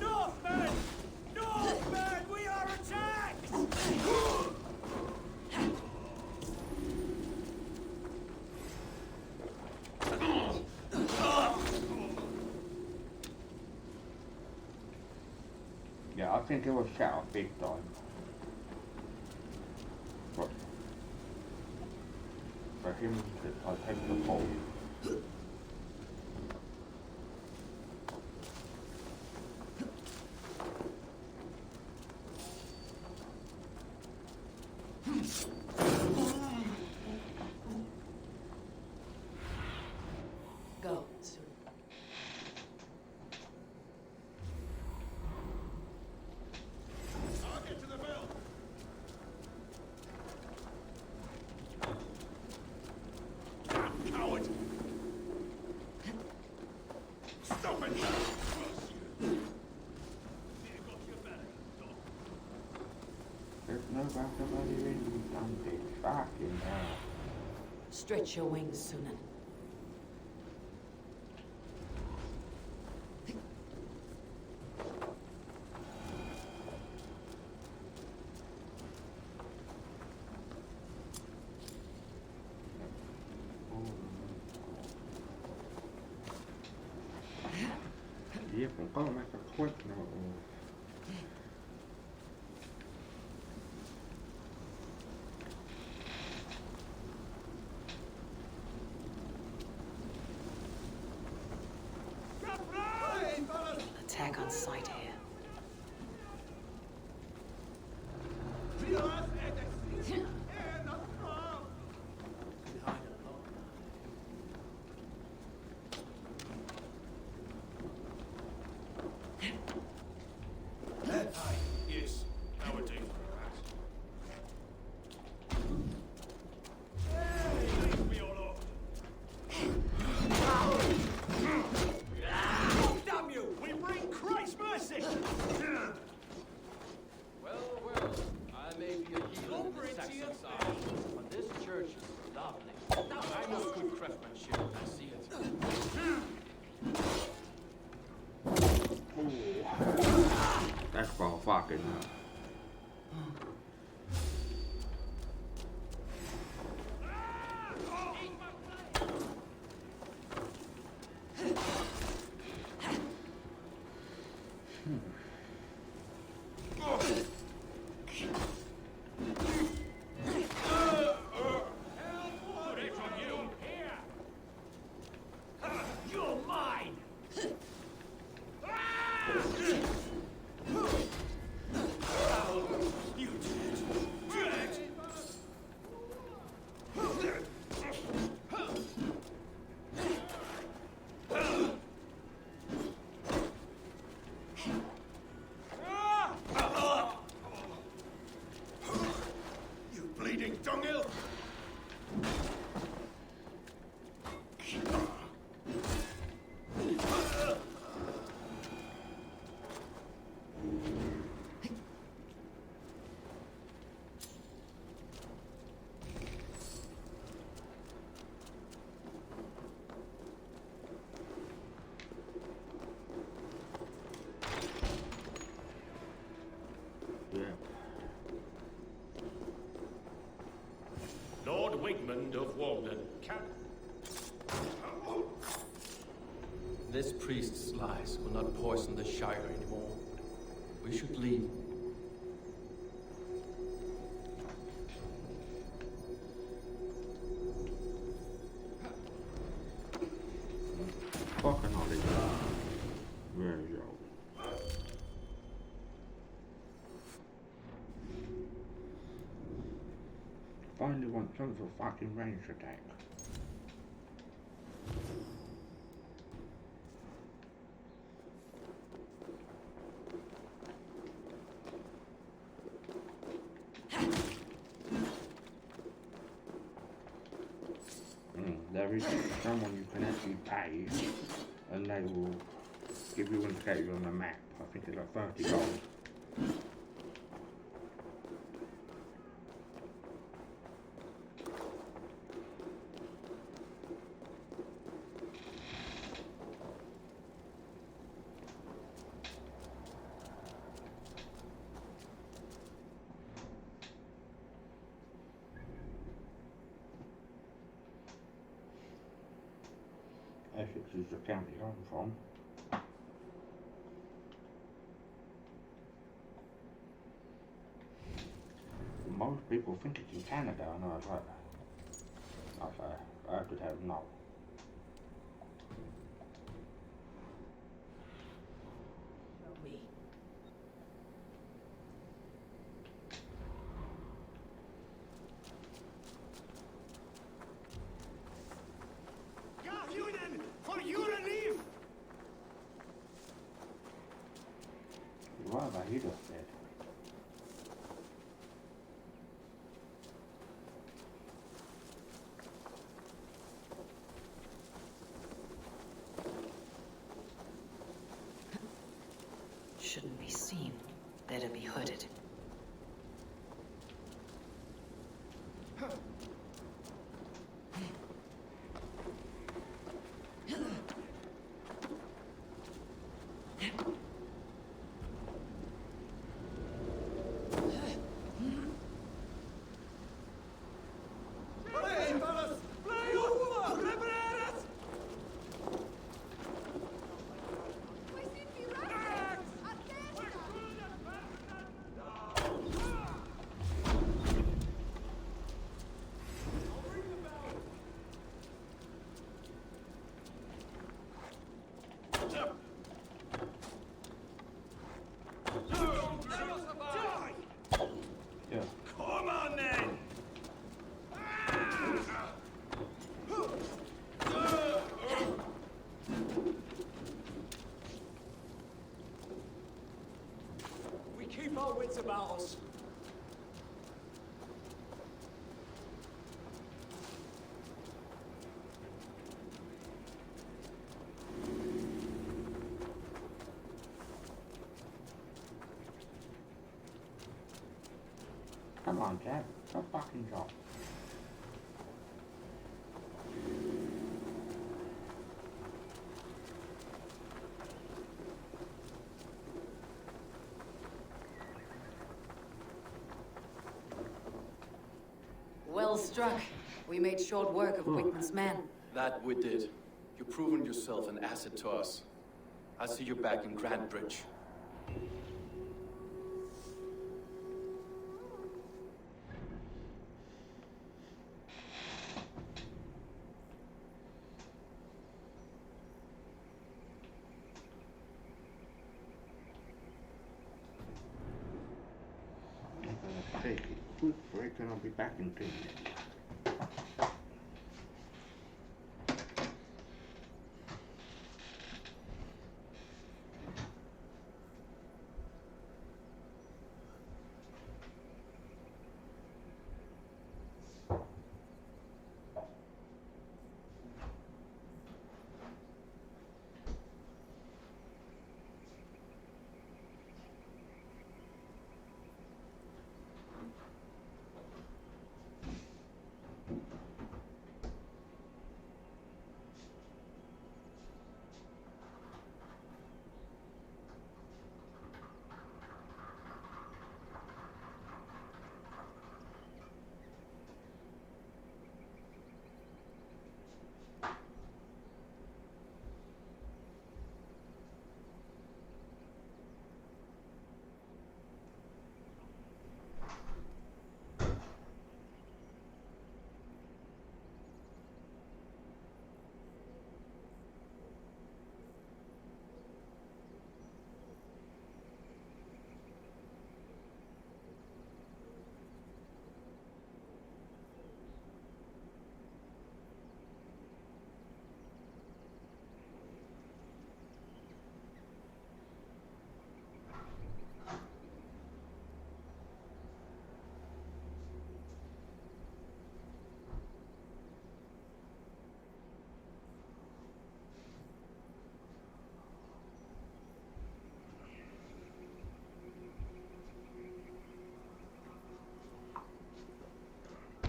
Northmen! Northmen! We are attacked! yeah, I think it was set up big time. But for him, I'll take the pole. Go, soon. I'll get to the bell. Damn coward! Stop it! There's no basketball in something fucking hell. Stretch your wings, Sunan. Yeah,ผมก็มาสักขวดเนาะ Attack on sight here. Yes, that would do. Damn you! We bring Christ's mercy! Well, I may be a heathen in the Saxon side, but this church is lovely. I know good craftsmanship when I see it. That's for fucking You're mine! You dead! You bleeding dunghill! Lord Wigmund of Walden. This priest's lies will not poison the Shire anymore. We should leave. Fucking holiday. Where is y'all? Finally want some of a fucking ranged attack. There is someone you can actually pay and they will give you an indicator on the map. I think it's like 30 gold. Essex is the county I'm from. Most people think it's in Canada, and I was like, I could have no. Me. For your relief! Why have I hit us dead? Shouldn't be seen. Better be hooded. Come on then! We keep our wits about us. Come on, Jack. Don't fucking drop. Well struck. We made short work of Wickman's men. That we did. You've proven yourself an asset to us. I'll see you back in Grand Bridge. I'm gonna take a quick break and I'll be back in 2 minutes.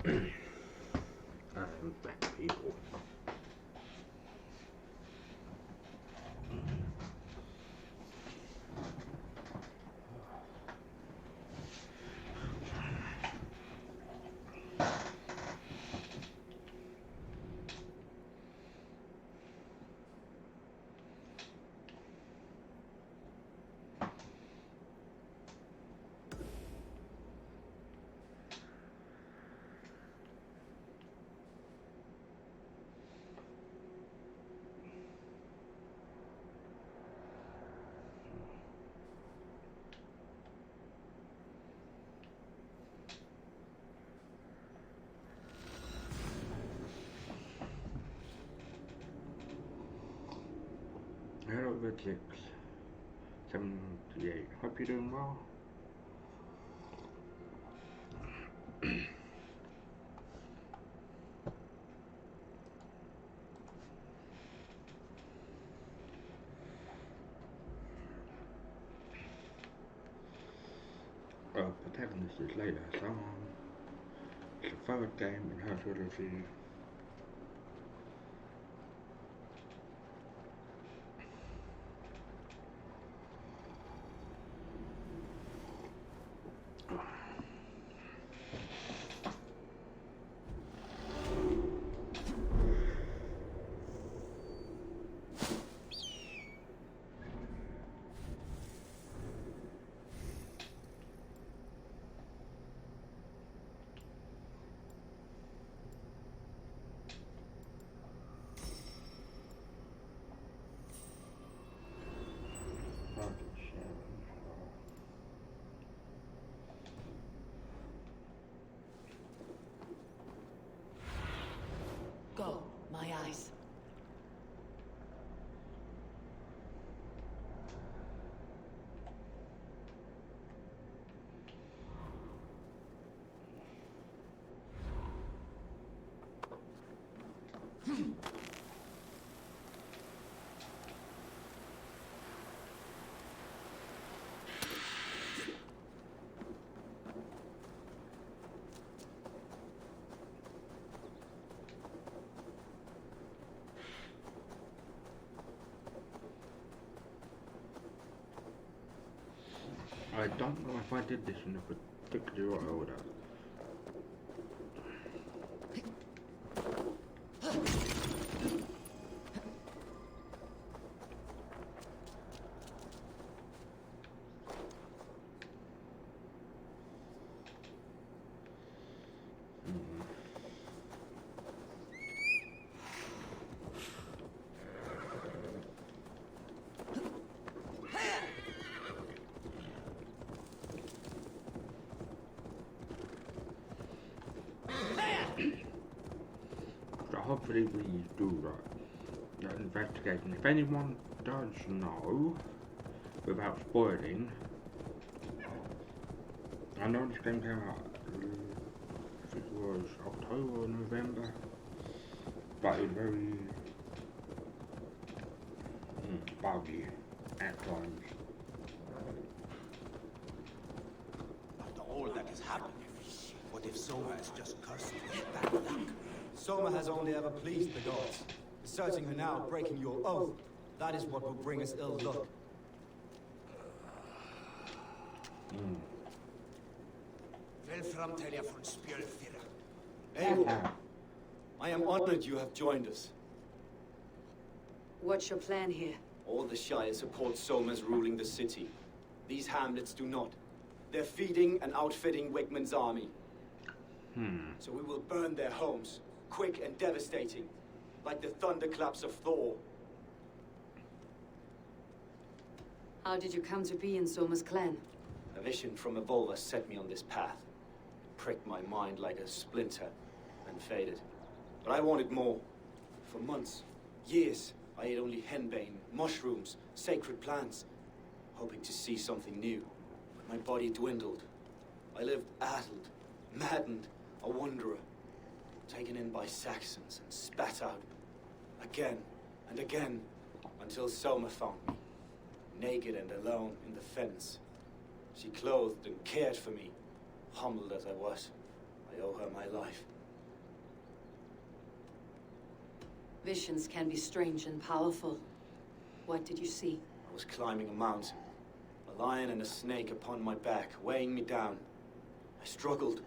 Better people. Hello, Red 6, 78. Hope you're doing well. Protagonist is later, so it's the third game in her trilogy. Go, my eyes. I don't know if I did this in a particular order. So hopefully we do that investigation. If anyone does know, without spoiling, I know this game came out, I think it was October or November, but it was very buggy at times. After all that has happened, what if Soma is just cursed with bad luck? Soma has only ever pleased the gods. Deserting her now, breaking your oath, that is what will bring us ill luck. Eivor, I am honored you have joined us. What's your plan here? All the Shire support Soma's ruling the city. These hamlets do not. They're feeding and outfitting Wigmund's army. So we will burn their homes, quick and devastating, like the thunderclaps of Thor. How did you come to be in Soma's clan? A vision from Evolva set me on this path. It pricked my mind like a splinter, and faded. But I wanted more. For months, years, I ate only henbane, mushrooms, sacred plants, hoping to see something new. But my body dwindled. I lived addled, maddened, a wanderer, taken in by Saxons and spat out again and again until Soma found me, naked and alone in the fens. She clothed and cared for me, humbled as I was. I owe her my life. Visions can be strange and powerful. What did you see? I was climbing a mountain. A lion and a snake upon my back, weighing me down. I struggled,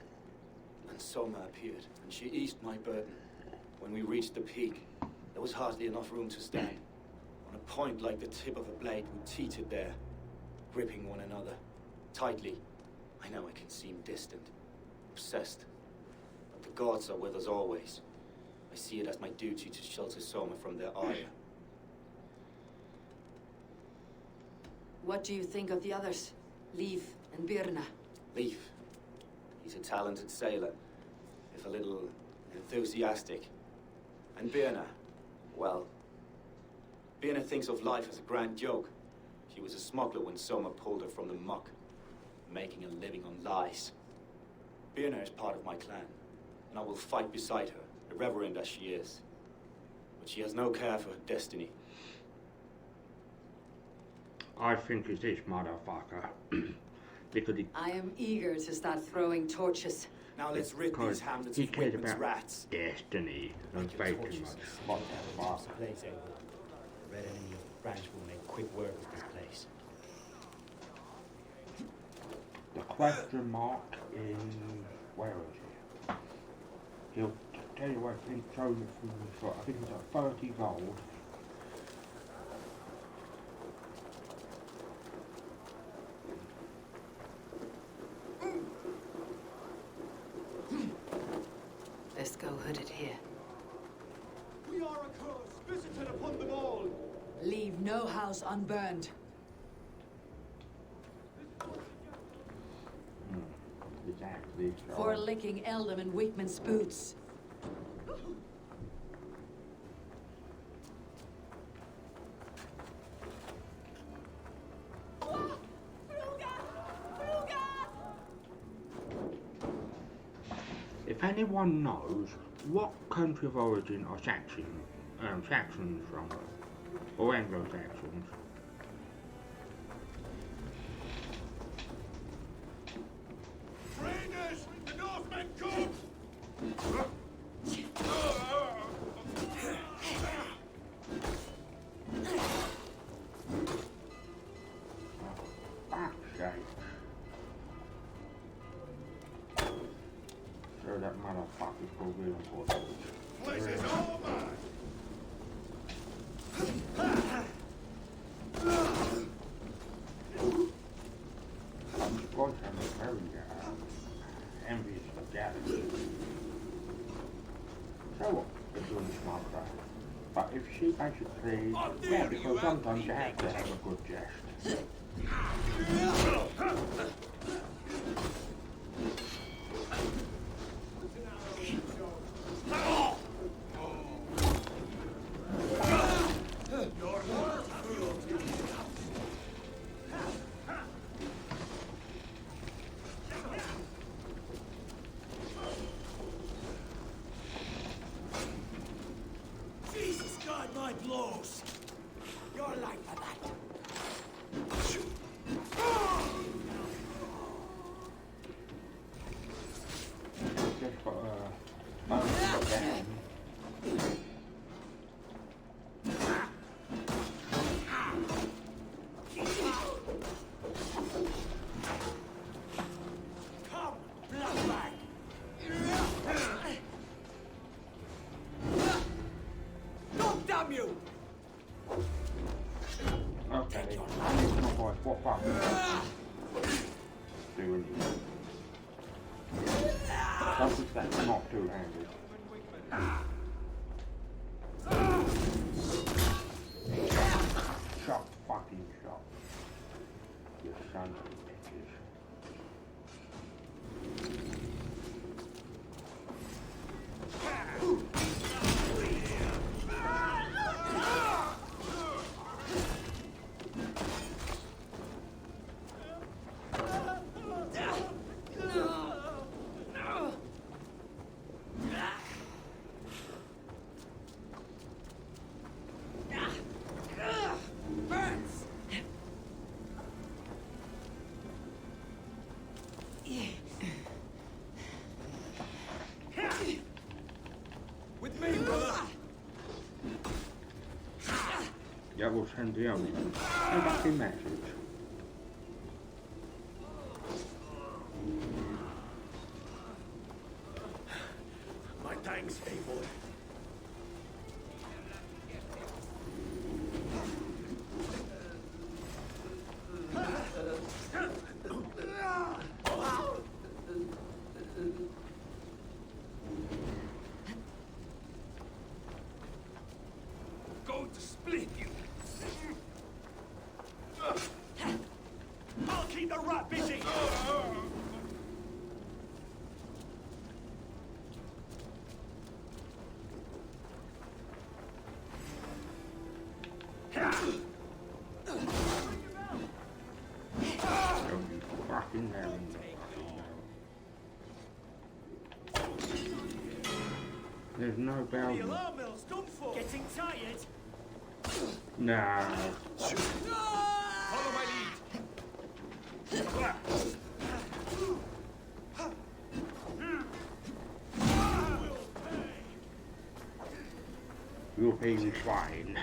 and Soma appeared, and she eased my burden. When we reached the peak, there was hardly enough room to stand. On a point like the tip of a blade, we teetered there, gripping one another, tightly. I know I can seem distant, obsessed, but the gods are with us always. I see it as my duty to shelter Soma from their ire. What do you think of the others? Leif and Birna? Leif. He's a talented sailor, if a little enthusiastic. And Birna, well, Birna thinks of life as a grand joke. She was a smuggler when Soma pulled her from the muck, making a living on lies. Birna is part of my clan, and I will fight beside her, irreverent as she is. But she has no care for her destiny. I think it's this motherfucker. Because I am eager to start throwing torches. Now let's rid these hamlets he of cared Whitman's about rats. destiny and faith too much. What the fuck? Place over. The red enemy of the branch will make quick work of this place. The question mark is, where is he? He'll tell you what he showed you from the shot. I think it's like 30 gold. Let's go hooded here. We are a curse visited upon them all. Leave no house unburned. Exactly. For licking Eldam and Wickman's boots. If anyone knows what country of origin are Saxons from, or Anglo-Saxons, Traitors! The Northmen come! fuck's sake. So that motherfucker's probably important. Place is all mine! I'm supposed to be very envious of Gavin. So what? They're doing this mother. But if she basically, yeah, because sometimes you have to have a good jest. Jesus, guide my blows. You're like for that. Just got a moment to get down. Come, bloodbag. God damn you! Okay, I need my voice. What fuck? Doing it. Something that's not two-handed. Shot, fucking shot. You son of bitches. Yeah, we'll send the only a message. My thanks, hey boy. Going to split you. I'll keep the rat busy. Don't you fucking hell. There's no bell. The alarm bell's done for. Getting tired? Nah. Follow my lead. You'll pay me fine.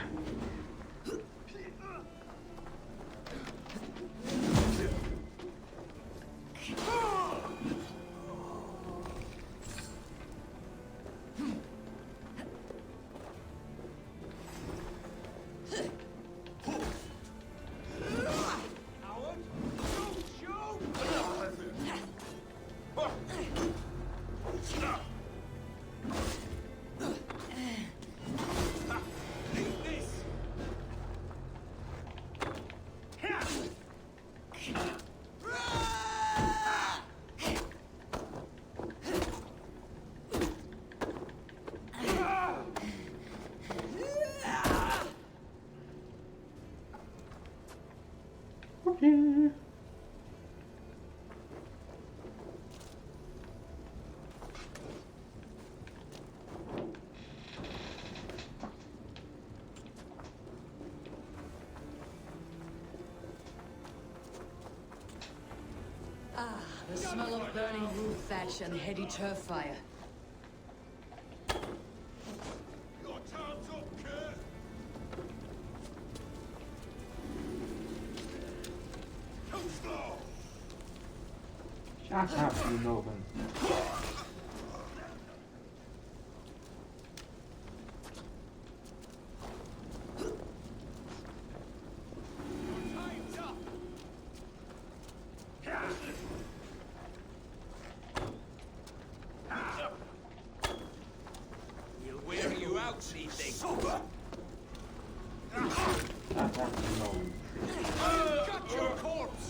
Okay. The smell of burning roof thatch and heady turf fire. Your time's up, Kurt. Too slow. Shut up, you Northern. Time's up. We'll wear you out, see things. Shut up, you Northern. Got your corpse.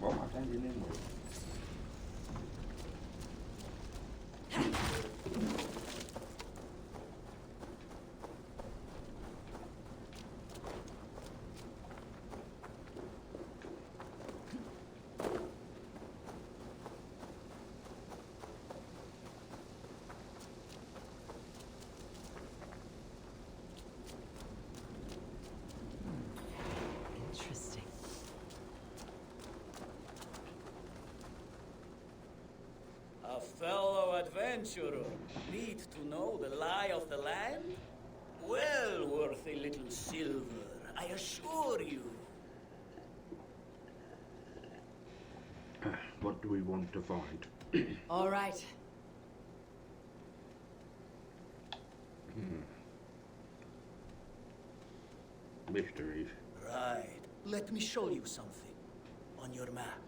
What am I sending in with? Interesting. A fellow adventurer. Need to know the lie of the land? Well worth a little silver, I assure you. What do we want to find? All right. Mysteries. Right. Let me show you something. On your map.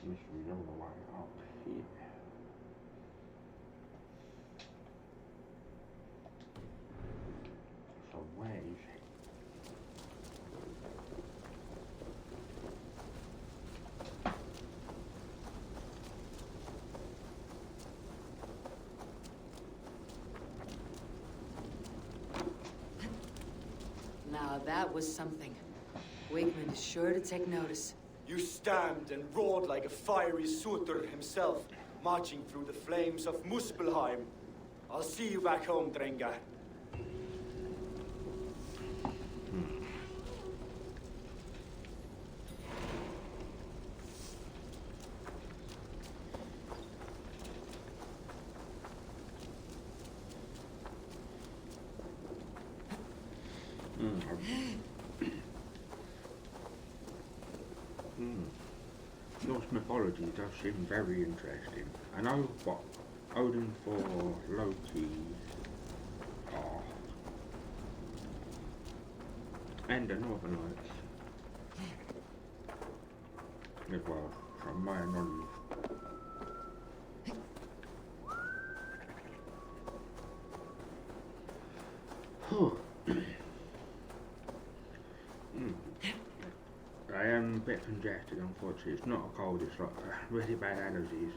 Mysteries all the way up here. So where is it? Now that was something. Wigman is sure to take notice. You stand and roared like a fiery Suter himself, marching through the flames of Muspelheim. I'll see you back home, Drenga. Norse mythology does seem very interesting. I know what Odin, Thor, Loki are, and the Northern Lights as well, from my knowledge. I am a bit congested, unfortunately. It's not a cold, it's like really bad allergies.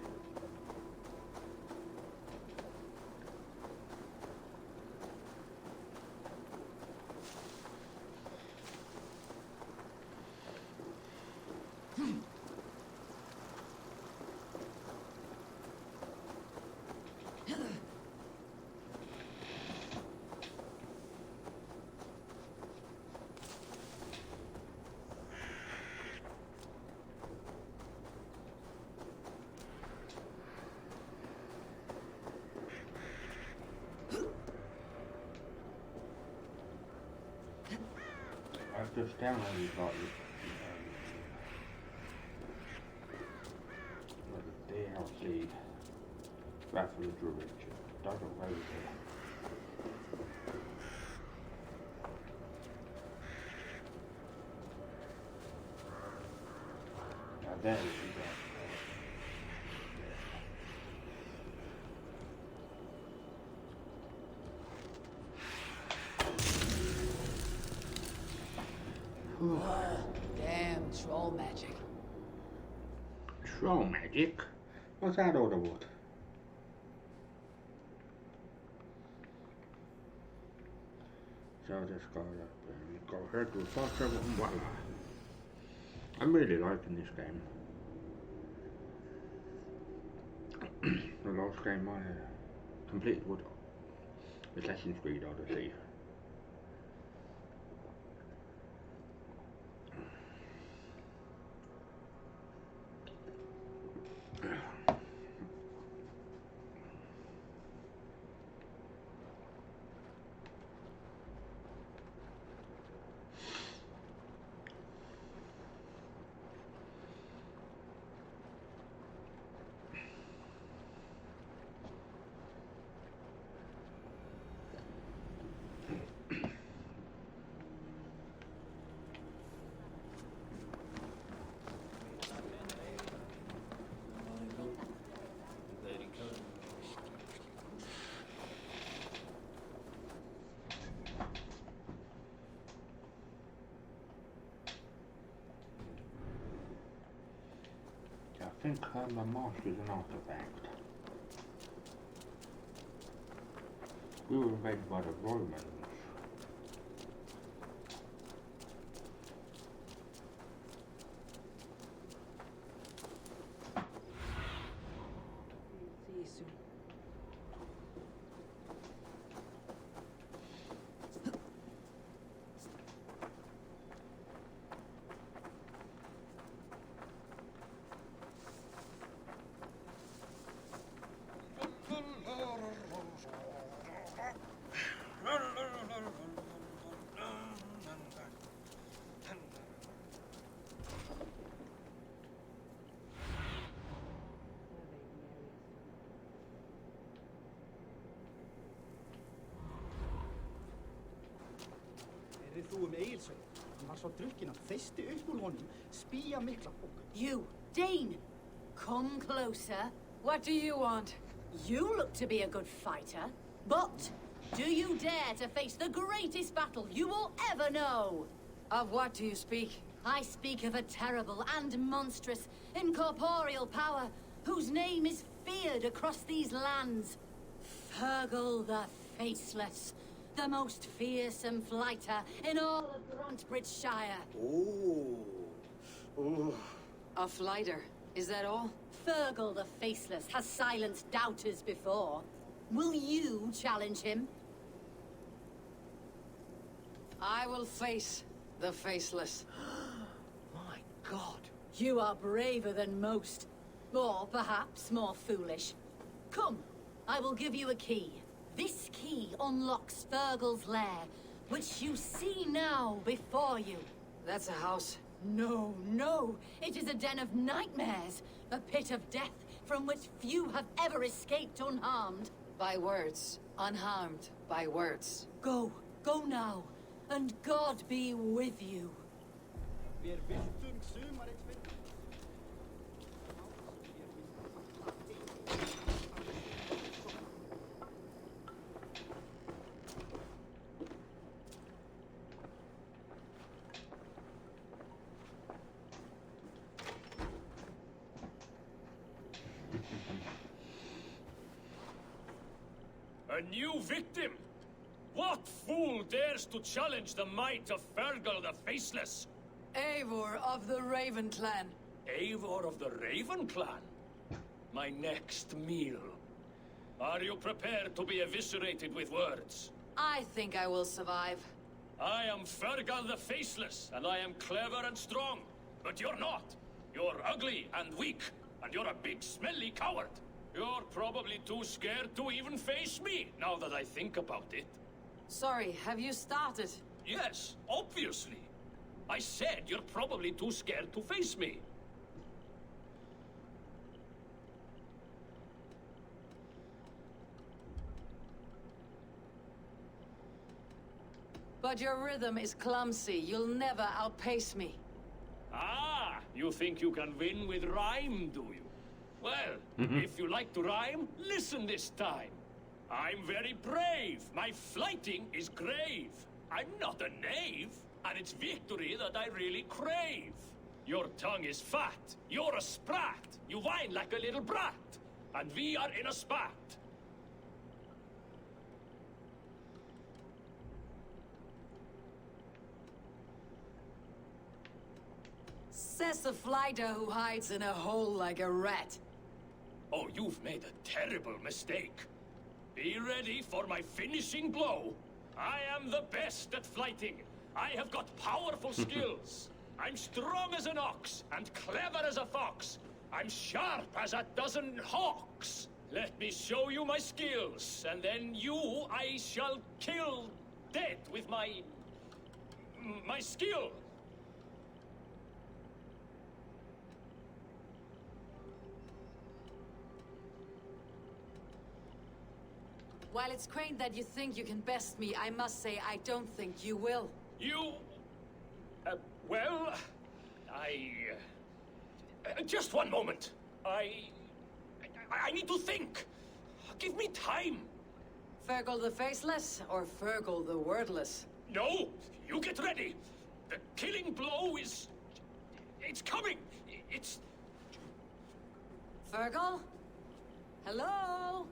I've just downloaded like the DLC Wrath of the Druid. Doesn't load it. Now there we go. Damn troll magic. Troll magic? What's that all about? So I just gotta go ahead with fast travel and Valhalla. I'm really liking this game. The last game I completed was Assassin's Creed Odyssey. I think my mask is an artifact. We were invaded by the Romans. See you soon. Þú Egilsson. Hann var svo drukkinn að þeysti upp úr honum spýja mikla bók. You, Dane! Come closer. What do you want? You look to be a good fighter, but do you dare to face the greatest battle you will ever know? Of what do you speak? I speak of a terrible and monstrous, incorporeal power whose name is feared across these lands. Fergal the Faceless. The most fearsome fighter in all of Grantbridgeshire. Oh, A flighter. Is that all? Fergal the Faceless has silenced doubters before. Will you challenge him? I will face the Faceless. My God. You are braver than most. Or perhaps more foolish. Come, I will give you a key. This key unlocks Fergal's lair, which you see now before you. That's a house. No, no. It is a den of nightmares. A pit of death from which few have ever escaped unharmed. By words. Unharmed by words. Go. Go now. And God be with you. A new victim? What fool dares to challenge the might of Fergal the Faceless? Eivor of the Raven Clan. Eivor of the Raven Clan? My next meal. Are you prepared to be eviscerated with words? I think I will survive. I am Fergal the Faceless, and I am clever and strong. But you're not. You're ugly and weak, and you're a big smelly coward. You're probably too scared to even face me, now that I think about it. Sorry, have you started? Yes, obviously. I said you're probably too scared to face me. But your rhythm is clumsy. You'll never outpace me. Ah, you think you can win with rhyme, do you? Well, if you like to rhyme, listen this time. I'm very brave. My flighting is grave. I'm not a knave, and it's victory that I really crave. Your tongue is fat. You're a sprat. You whine like a little brat. And we are in a spat. Says the flighter who hides in a hole like a rat. Oh, you've made a terrible mistake. Be ready for my finishing blow. I am the best at flighting. I have got powerful skills. I'm strong as an ox and clever as a fox. I'm sharp as a dozen hawks. Let me show you my skills, and then you I shall kill dead with my skill. While it's quaint that you think you can best me, I must say I don't think you will. You... well... just one moment. I need to think. Give me time. Fergal the Faceless or Fergal the Wordless? No! You get ready. The killing blow is... it's coming. It's... Fergal? Hello?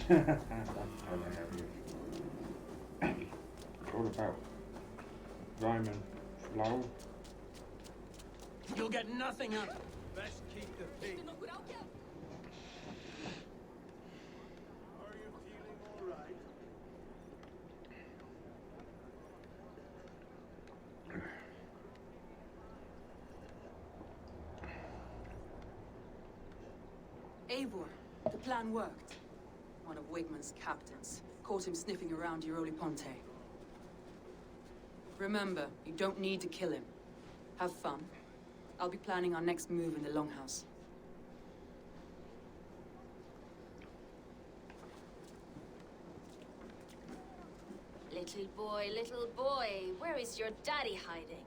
That's how they have you. It's all about rhyme and flow. You'll get nothing out of it. Best keep the peace. Are you feeling all right? Eivor, the plan worked. One of Wigmund's captains caught him sniffing around Euroli Ponte. Remember, you don't need to kill him. Have fun. I'll be planning our next move in the Longhouse. Little boy, where is your daddy hiding?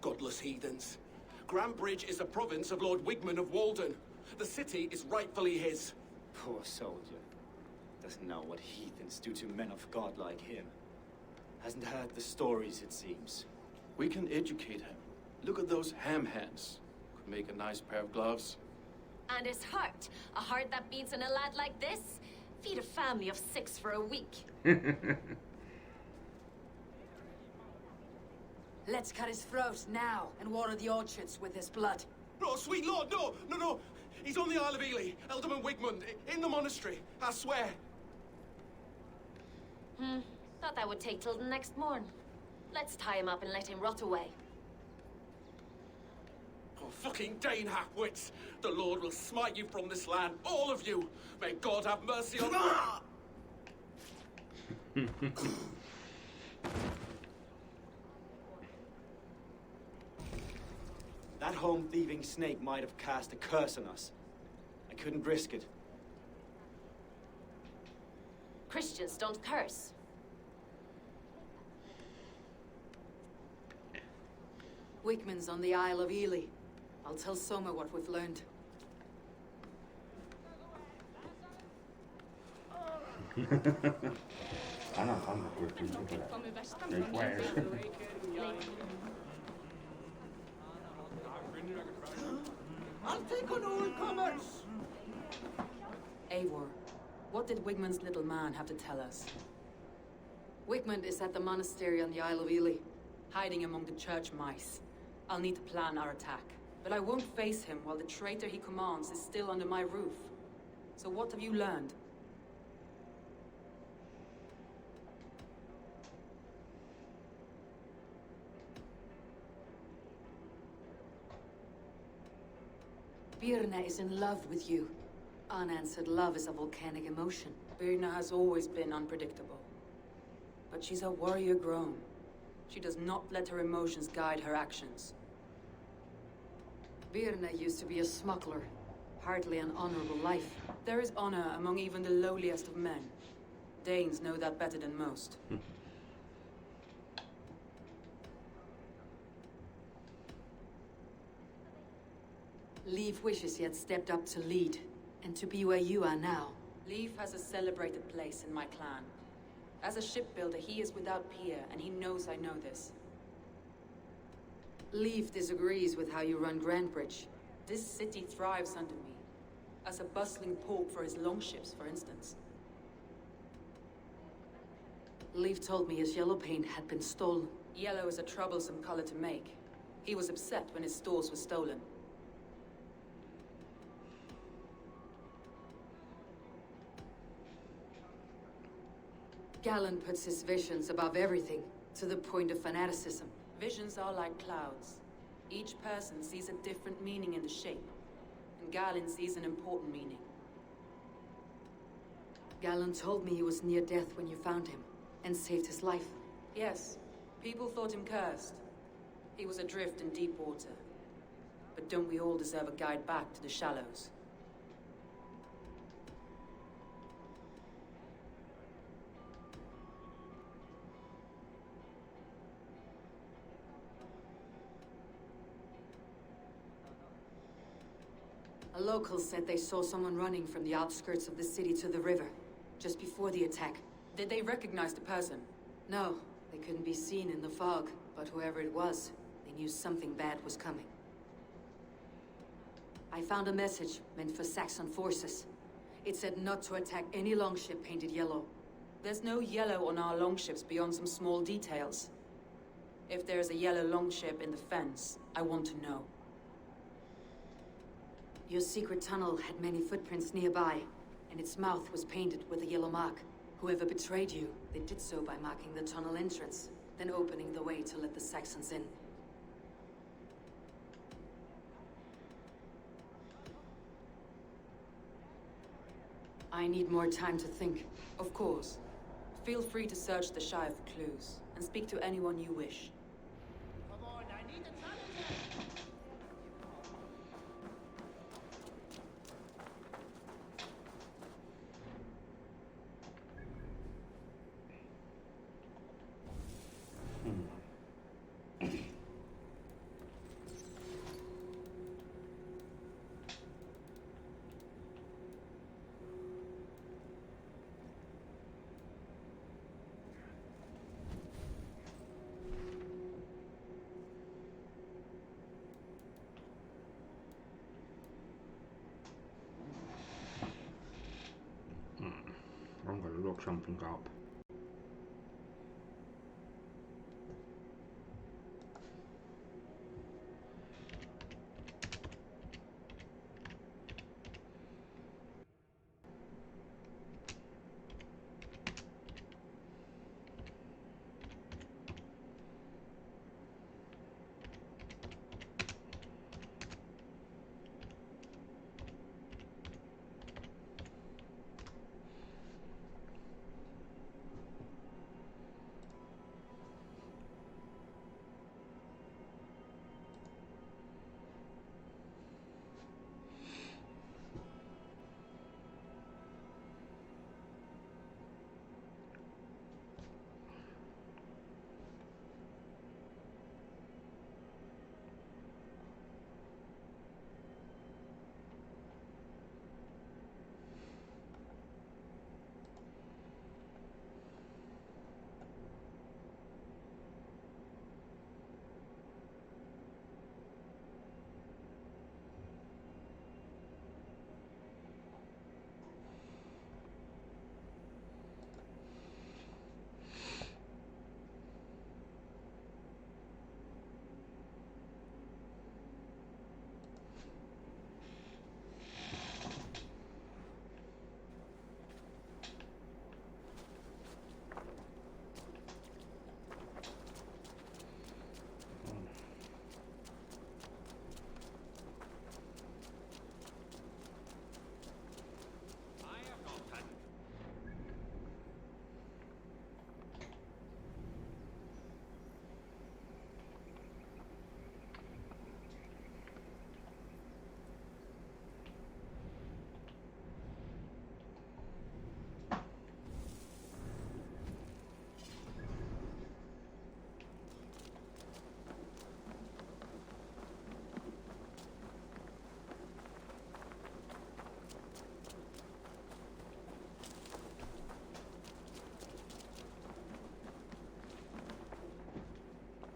Godless heathens. Grantbridge is a province of Lord Wigmund of Walden. The city is rightfully his. Poor soldier. Doesn't know what heathens do to men of God like him. Hasn't heard the stories, it seems. We can educate him. Look at those ham hands. make a nice pair of gloves. And his heart. A heart that beats in a lad like this. Feed a family of 6 for a week. Let's cut his throat now and water the orchards with his blood. No, sweet lord, no, no, no. He's on the Isle of Ely, Ealdorman Wigmund, in the monastery, I swear. Thought that would take till the next morn. Let's tie him up and let him rot away. Oh, fucking Dane half-wits! The Lord will smite you from this land, all of you! May God have mercy on... That home-thieving snake might have cast a curse on us. I couldn't risk it. Christians don't curse. Wigman's on the Isle of Ely. I'll tell Soma what we've learned. Anna kan kuitenkin ei I'll take on all comers! Eivor, what did Wigmund's little man have to tell us? Wigmund is at the monastery on the Isle of Ely. Hiding among the church mice. I'll need to plan our attack. But I won't face him while the traitor he commands is still under my roof. So what have you learned? Birna is in love with you. Unanswered love is a volcanic emotion. Birna has always been unpredictable. But she's a warrior grown. She does not let her emotions guide her actions. Birna used to be a smuggler. Hardly an honorable life. There is honor among even the lowliest of men. Danes know that better than most. Leif wishes he had stepped up to lead, and to be where you are now. Leif has a celebrated place in my clan. As a shipbuilder, he is without peer, and he knows I know this. Leif disagrees with how you run Grantbridge. This city thrives under me. As a bustling port for his longships, for instance. Leif told me his yellow paint had been stolen. Yellow is a troublesome color to make. He was upset when his stores were stolen. Galen puts his visions above everything, to the point of fanaticism. Visions are like clouds. Each person sees a different meaning in the shape, and Galen sees an important meaning. Galen told me he was near death when you found him, and saved his life. Yes, people thought him cursed. He was adrift in deep water. But don't we all deserve a guide back to the shallows? A local said they saw someone running from the outskirts of the city to the river, just before the attack. Did they recognize the person? No, they couldn't be seen in the fog, but whoever it was, they knew something bad was coming. I found a message meant for Saxon forces. It said not to attack any longship painted yellow. There's no yellow on our longships beyond some small details. If there's a yellow longship in the fence, I want to know. Your secret tunnel had many footprints nearby, and its mouth was painted with a yellow mark. Whoever betrayed you, they did so by marking the tunnel entrance, then opening the way to let the Saxons in. I need more time to think. Of course. Feel free to search the Shire for clues, and speak to anyone you wish. Come on, I need a challenger! look something up.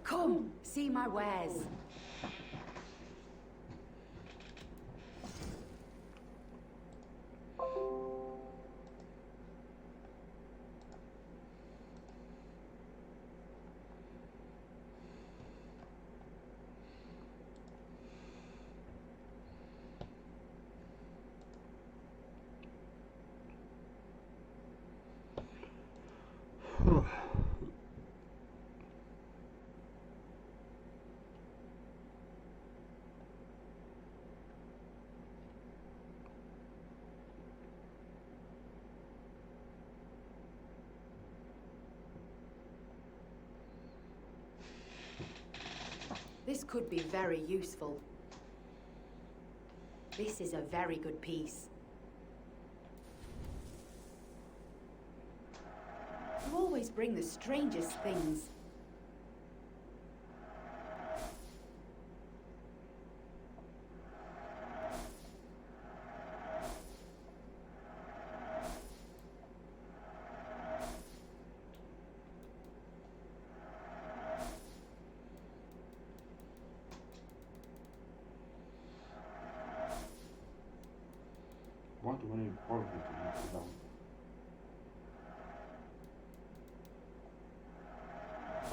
Come, see my wares. This could be very useful. This is a very good piece. You always bring the strangest things. Why do I need quality to them?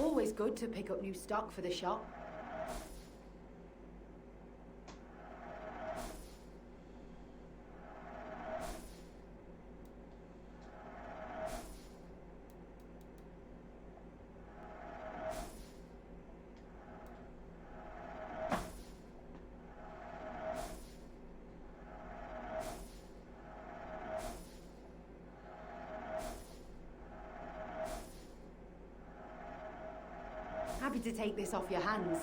Always good to pick up new stock for the shop. Happy to take this off your hands.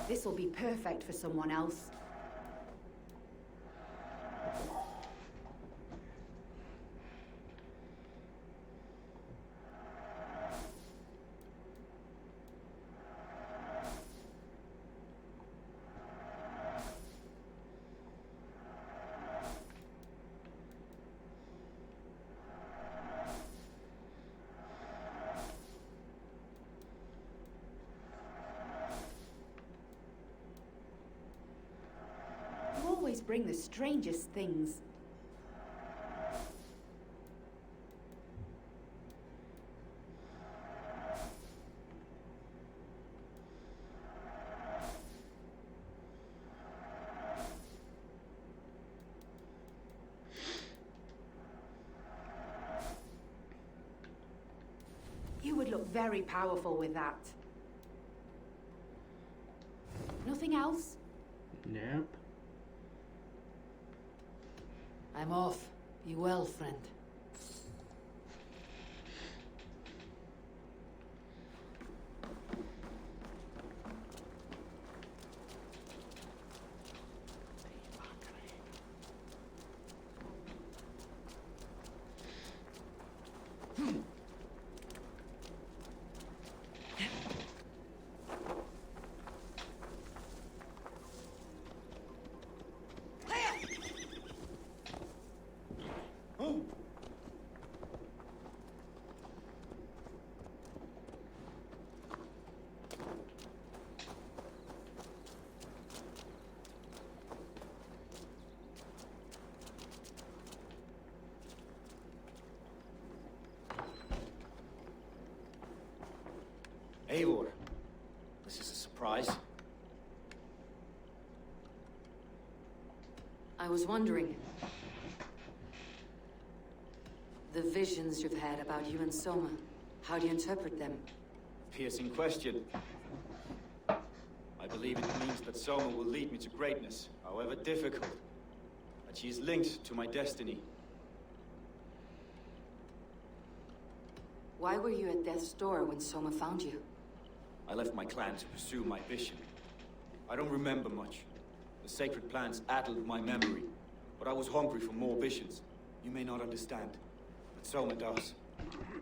This will be perfect for someone else. bring the strangest things. You would look very powerful with that. Nothing else? Nope. I'm off. Be well, friend. Eivor, this is a surprise. I was wondering. The visions you've had about you and Soma, how do you interpret them? Piercing question. I believe it means that Soma will lead me to greatness, however difficult. That she is linked to my destiny. Why were you at death's door when Soma found you? I left my clan to pursue my vision. I don't remember much. The sacred plants addled my memory, but I was hungry for more visions. You may not understand, but Soma does.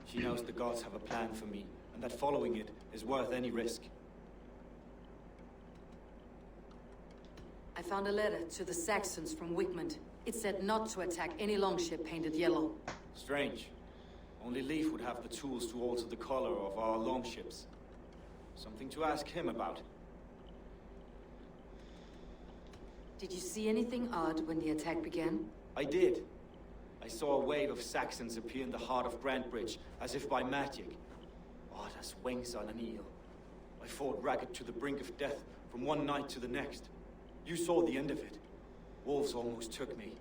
She knows the gods have a plan for me, and that following it is worth any risk. I found a letter to the Saxons from Wigmund. It said not to attack any longship painted yellow. Strange. Only Leif would have the tools to alter the color of our longships. Something to ask him about. Did you see anything odd when the attack began? I did. I saw a wave of Saxons appear in the heart of Grantbridge, as if by magic. Odd as wings on an eel. I fought ragged to the brink of death from one night to the next. You saw the end of it. Wolves almost took me.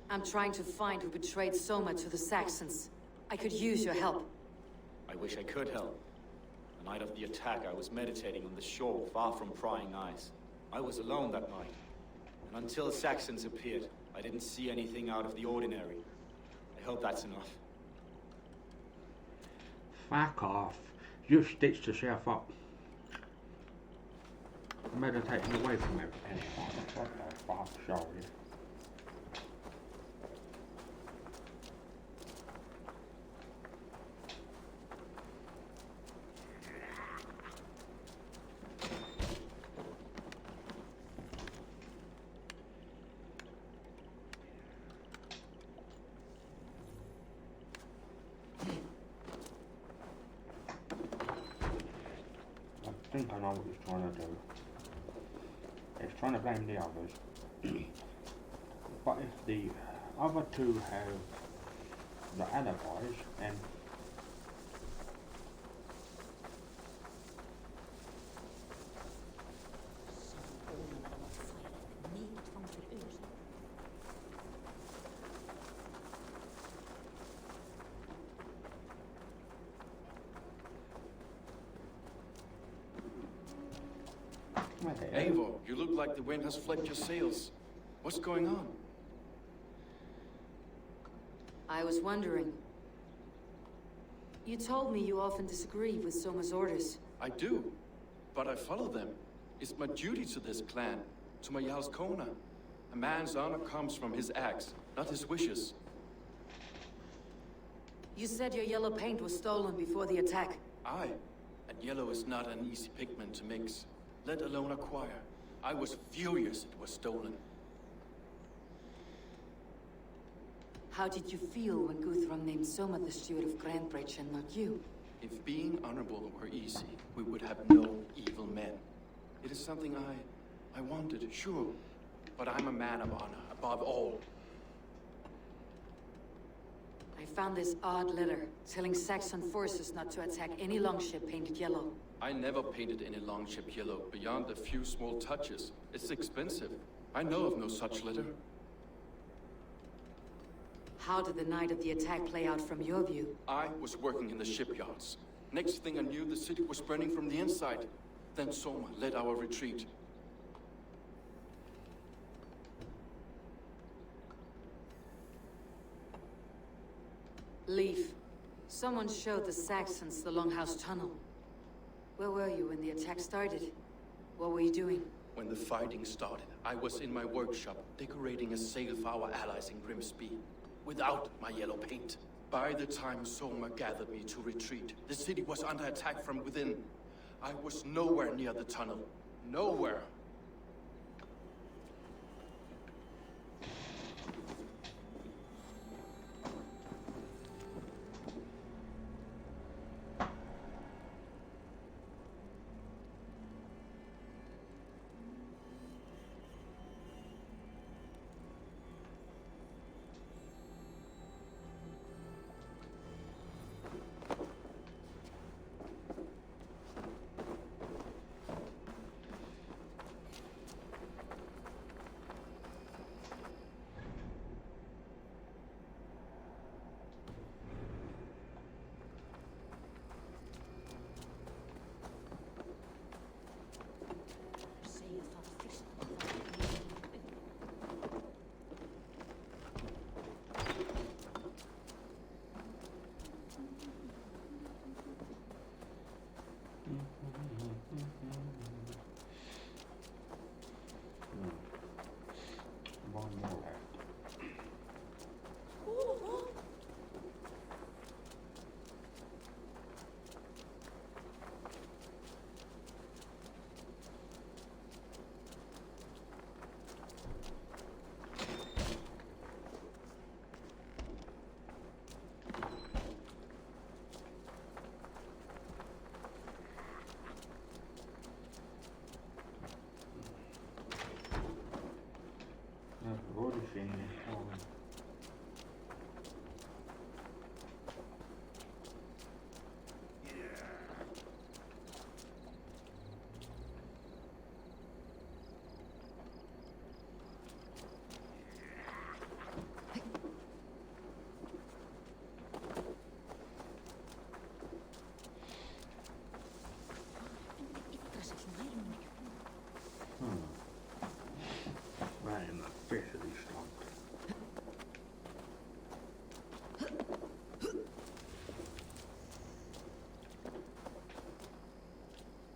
I'm trying to find who betrayed Soma to the Saxons. I could use your help. I wish I could help. The night of the attack, I was meditating on the shore, far from prying eyes. I was alone that night. And until Saxons appeared, I didn't see anything out of the ordinary. I hope that's enough. Fuck off. You've stitched yourself up. Meditating away from everything. What the fuck, sorry. I think I know what he's trying to do. He's trying to blame the others. But if the other two have the alibis, then Eivor, you look like the wind has flipped your sails. What's going on? I was wondering. You told me you often disagree with Soma's orders. I do, but I follow them. It's my duty to this clan, to my Jarl's Kona. A man's honor comes from his acts, not his wishes. You said your yellow paint was stolen before the attack. Aye, and yellow is not an easy pigment to mix, let alone acquire. I was furious it was stolen. How did you feel when Guthrum named Soma the steward of Grantbridge and not you? If being honorable were easy, we would have no evil men. It is something I wanted, sure. But I'm a man of honor, above all. I found this odd letter, telling Saxon forces not to attack any longship painted yellow. I never painted any longship yellow, beyond a few small touches. It's expensive. I know of no such letter. How did the night of the attack play out from your view? I was working in the shipyards. Next thing I knew, the city was burning from the inside. Then Soma led our retreat. Leaf. Someone showed the Saxons the Longhouse Tunnel. Where were you when the attack started? What were you doing? When the fighting started, I was in my workshop, decorating a sail for our allies in Grimsby, without my yellow paint. By the time Soma gathered me to retreat, the city was under attack from within. I was nowhere near the tunnel. Nowhere.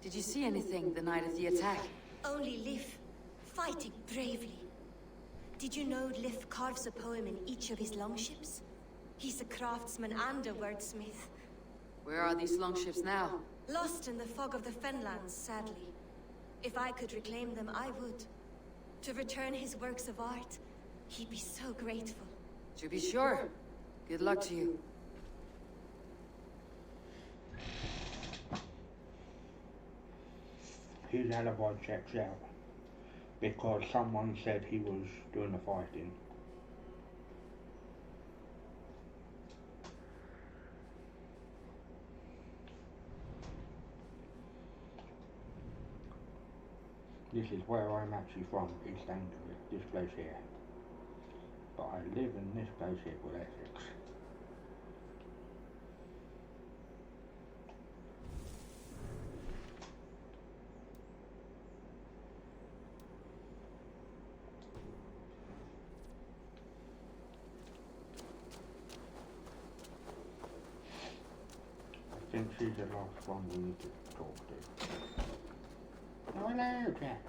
Did you see anything the night of the attack? Only Lif, fighting bravely. Did you know Lif carves a poem in each of his longships? He's a craftsman and a wordsmith. Where are these longships now? Lost in the fog of the Fenlands, sadly. If I could reclaim them, I would. To return his works of art, he'd be so grateful. To be sure. Good luck to you. His alibi checks out, because someone said he was doing the fighting. This is where I'm actually from, East Anglia, this place here. But I live in this place here called Essex. I think she's the last one we need to talk to. Oh, hello, Jack.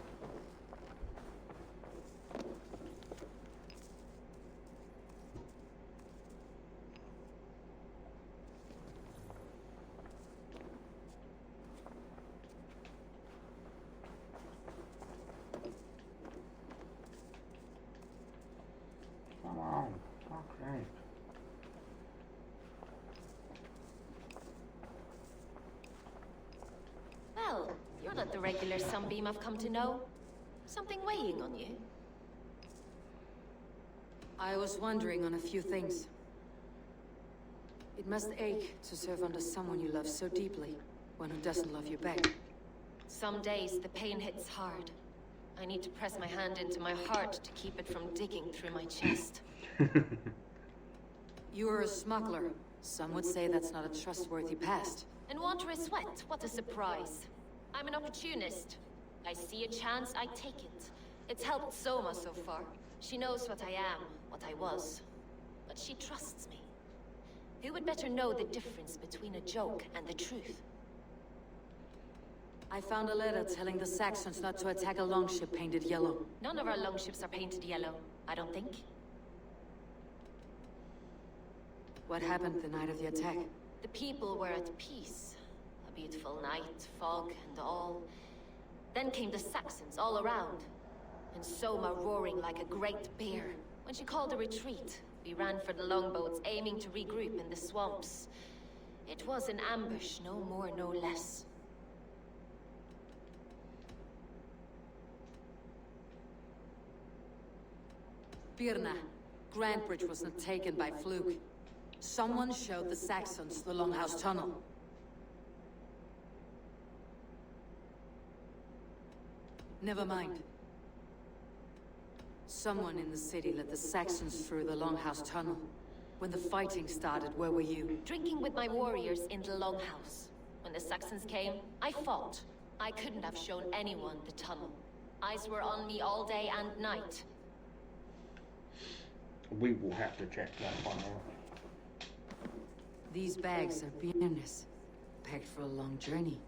Come on, fuck's sake. not the regular sunbeam I've come to know. Something weighing on you? I was wondering on a few things. It must ache to serve under someone you love so deeply, one who doesn't love you back. Some days the pain hits hard. I need to press my hand into my heart to keep it from digging through my chest. You are a smuggler. Some would say that's not a trustworthy past. And water is wet, what a surprise. I'm an opportunist. I see a chance, I take it. It's helped Soma so far. She knows what I am, what I was. But she trusts me. Who would better know the difference between a joke and the truth? I found a letter telling the Saxons not to attack a longship painted yellow. None of our longships are painted yellow, I don't think. What happened the night of the attack? The people were at peace. A beautiful night, fog and all. Then came the Saxons all around. And Soma roaring like a great bear. When she called a retreat, we ran for the longboats, aiming to regroup in the swamps. It was an ambush, no more, no less. Birna, Grantbridge was not taken by fluke. Someone showed the Saxons the Longhouse Tunnel. Never mind. Someone in the city led the Saxons through the Longhouse Tunnel. When the fighting started, where were you? Drinking with my warriors in the Longhouse. When the Saxons came, I fought. I couldn't have shown anyone the tunnel. Eyes were on me all day and night. We will have to check that one out. These bags are Birna's, packed for a long journey.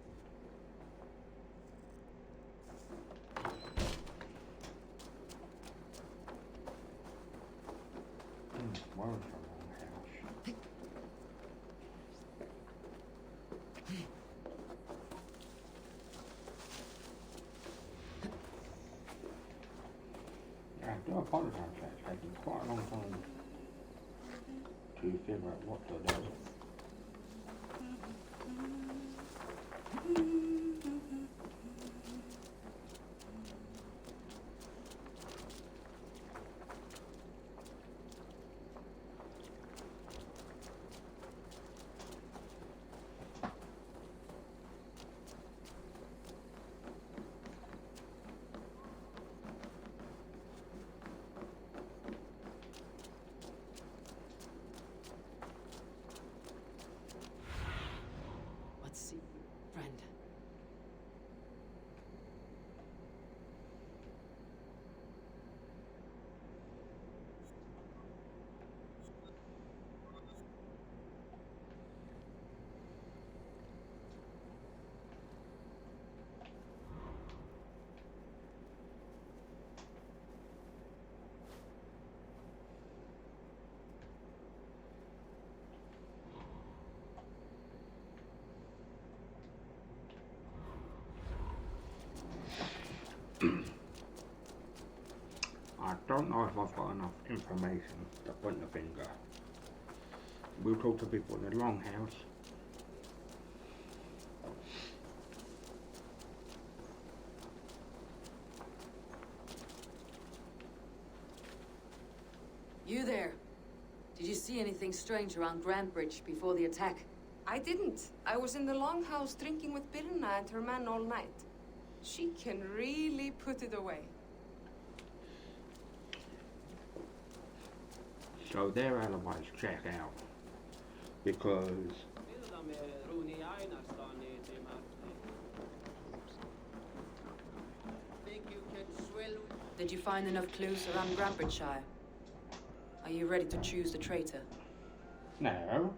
Where's the Longhouse? I do apologize, it's taken quite a long time to figure out what to do. I don't know if I've got enough information to point the finger. We'll talk to people in the Longhouse. You there? Did you see anything strange around Grantbridge before the attack? I didn't. I was in the Longhouse drinking with Birna and her men all night. She can really put it away. So their alibis check out. Because Did you find enough clues around Grantbridgeshire? Are you ready to choose the traitor? no.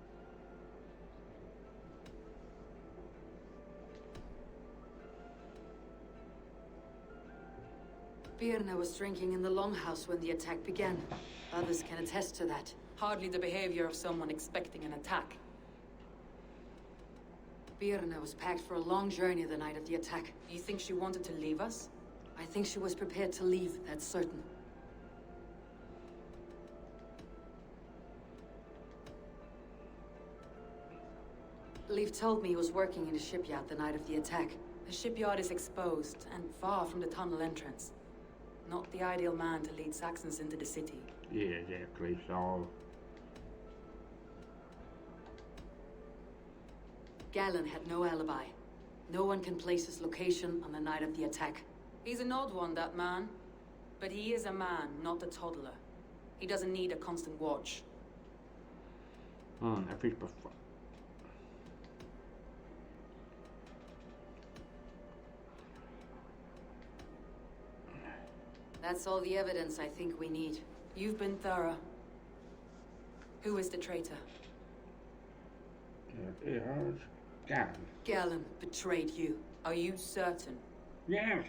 Birna was drinking in the Longhouse when the attack began. Others can attest to that. Hardly the behavior of someone expecting an attack. Birna was packed for a long journey the night of the attack. You think she wanted to leave us? I think she was prepared to leave, that's certain. Leif told me he was working in a shipyard the night of the attack. The shipyard is exposed and far from the tunnel entrance. Not the ideal man to lead Saxons into the city. Yeah, exactly, so... Galen had no alibi. No one can place his location on the night of the attack. He's an odd one, that man. But he is a man, not a toddler. He doesn't need a constant watch. I think before... That's all the evidence I think we need. You've been thorough. Who is the traitor? It is Galen. Galen betrayed you. Are you certain? Yes.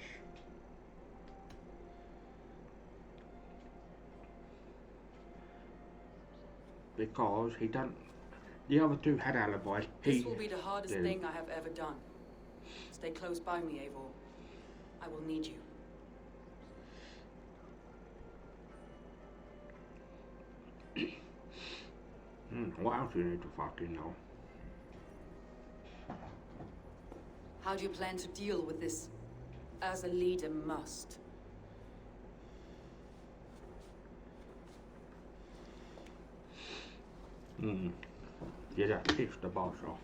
Because he done... The other two had alibis. This will be the hardest thing I have ever done. Stay close by me, Eivor. I will need you. What else do you need to fucking know? How do you plan to deal with this? As a leader must. Yeah, that pissed the boss off.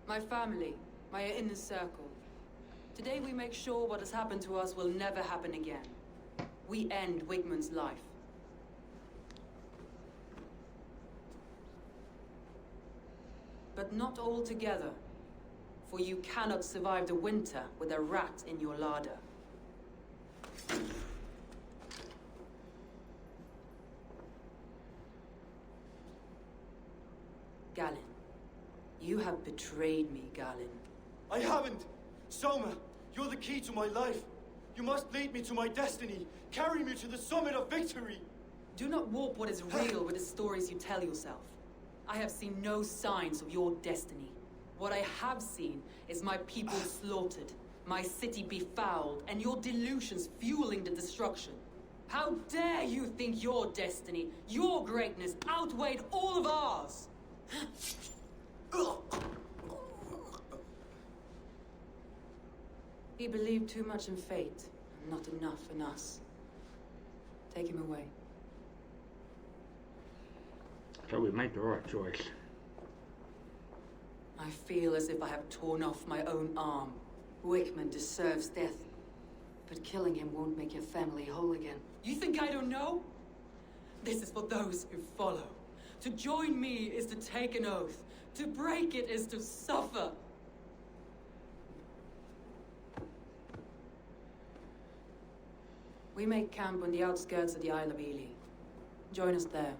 My family, my inner circle. Today we make sure what has happened to us will never happen again. We end Wigmund's life. But not all together, for you cannot survive the winter with a rat in your larder. Galen, you have betrayed me, Galen. I haven't! Soma, you're the key to my life. You must lead me to my destiny. Carry me to the summit of victory. Do not warp what is real with the stories you tell yourself. I have seen no signs of your destiny. What I have seen is my people slaughtered, my city befouled, and your delusions fueling the destruction. How dare you think your destiny, your greatness, outweighed all of ours? He believed too much in fate, and not enough in us. Take him away. So we made the right choice. I feel as if I have torn off my own arm. Wigmund deserves death, but killing him won't make your family whole again. You think I don't know? This is for those who follow. To join me is to take an oath. To break it is to suffer. We make camp on the outskirts of the Isle of Ely. Join us there.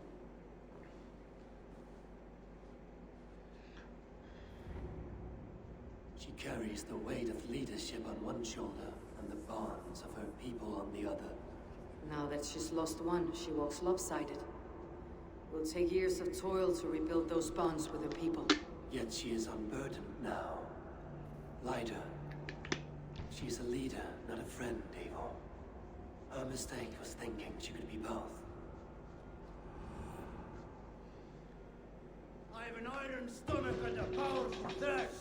She carries the weight of leadership on one shoulder and the bonds of her people on the other. Now that she's lost one, she walks lopsided. It will take years of toil to rebuild those bonds with her people. Yet she is unburdened now. Lighter. She's a leader, not a friend, Eivor. Her mistake was thinking she could be both. I have an iron stomach and a powerful thirst.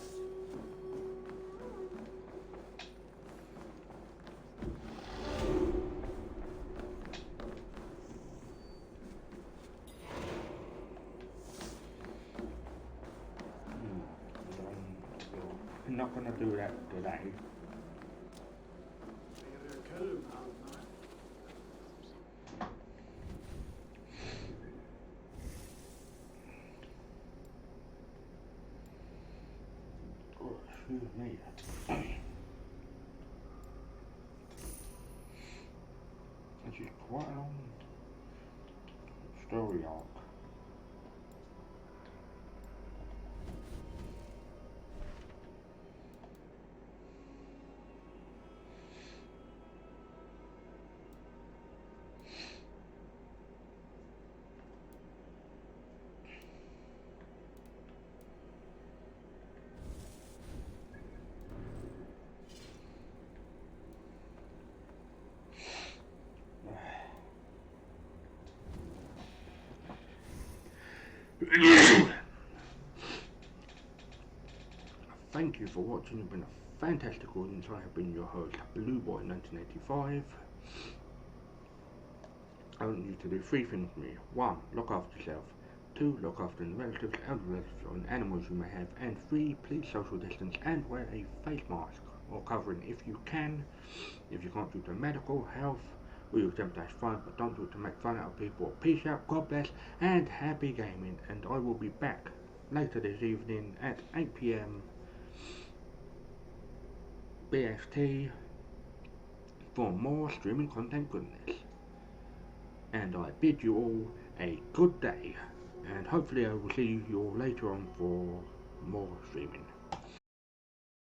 I'm not gonna do that today. Oh, excuse me. This is quite a long story arc. Thank you for watching. You've been a fantastic audience. I have been your host, Blue Boy 1985. I want you to do 3 things for me. 1. Look after yourself. 2. Look after the relatives, elder relatives, or animals you may have. And 3. Please social distance and wear a face mask or covering if you can. If you can't do it to medical, health, or your attempt, that's fine, but don't do it to make fun out of people. Peace out, God bless, and happy gaming. And I will be back later this evening at 8 PM BST for more streaming content goodness. And I bid you all a good day, and hopefully I will see you all later on for more streaming.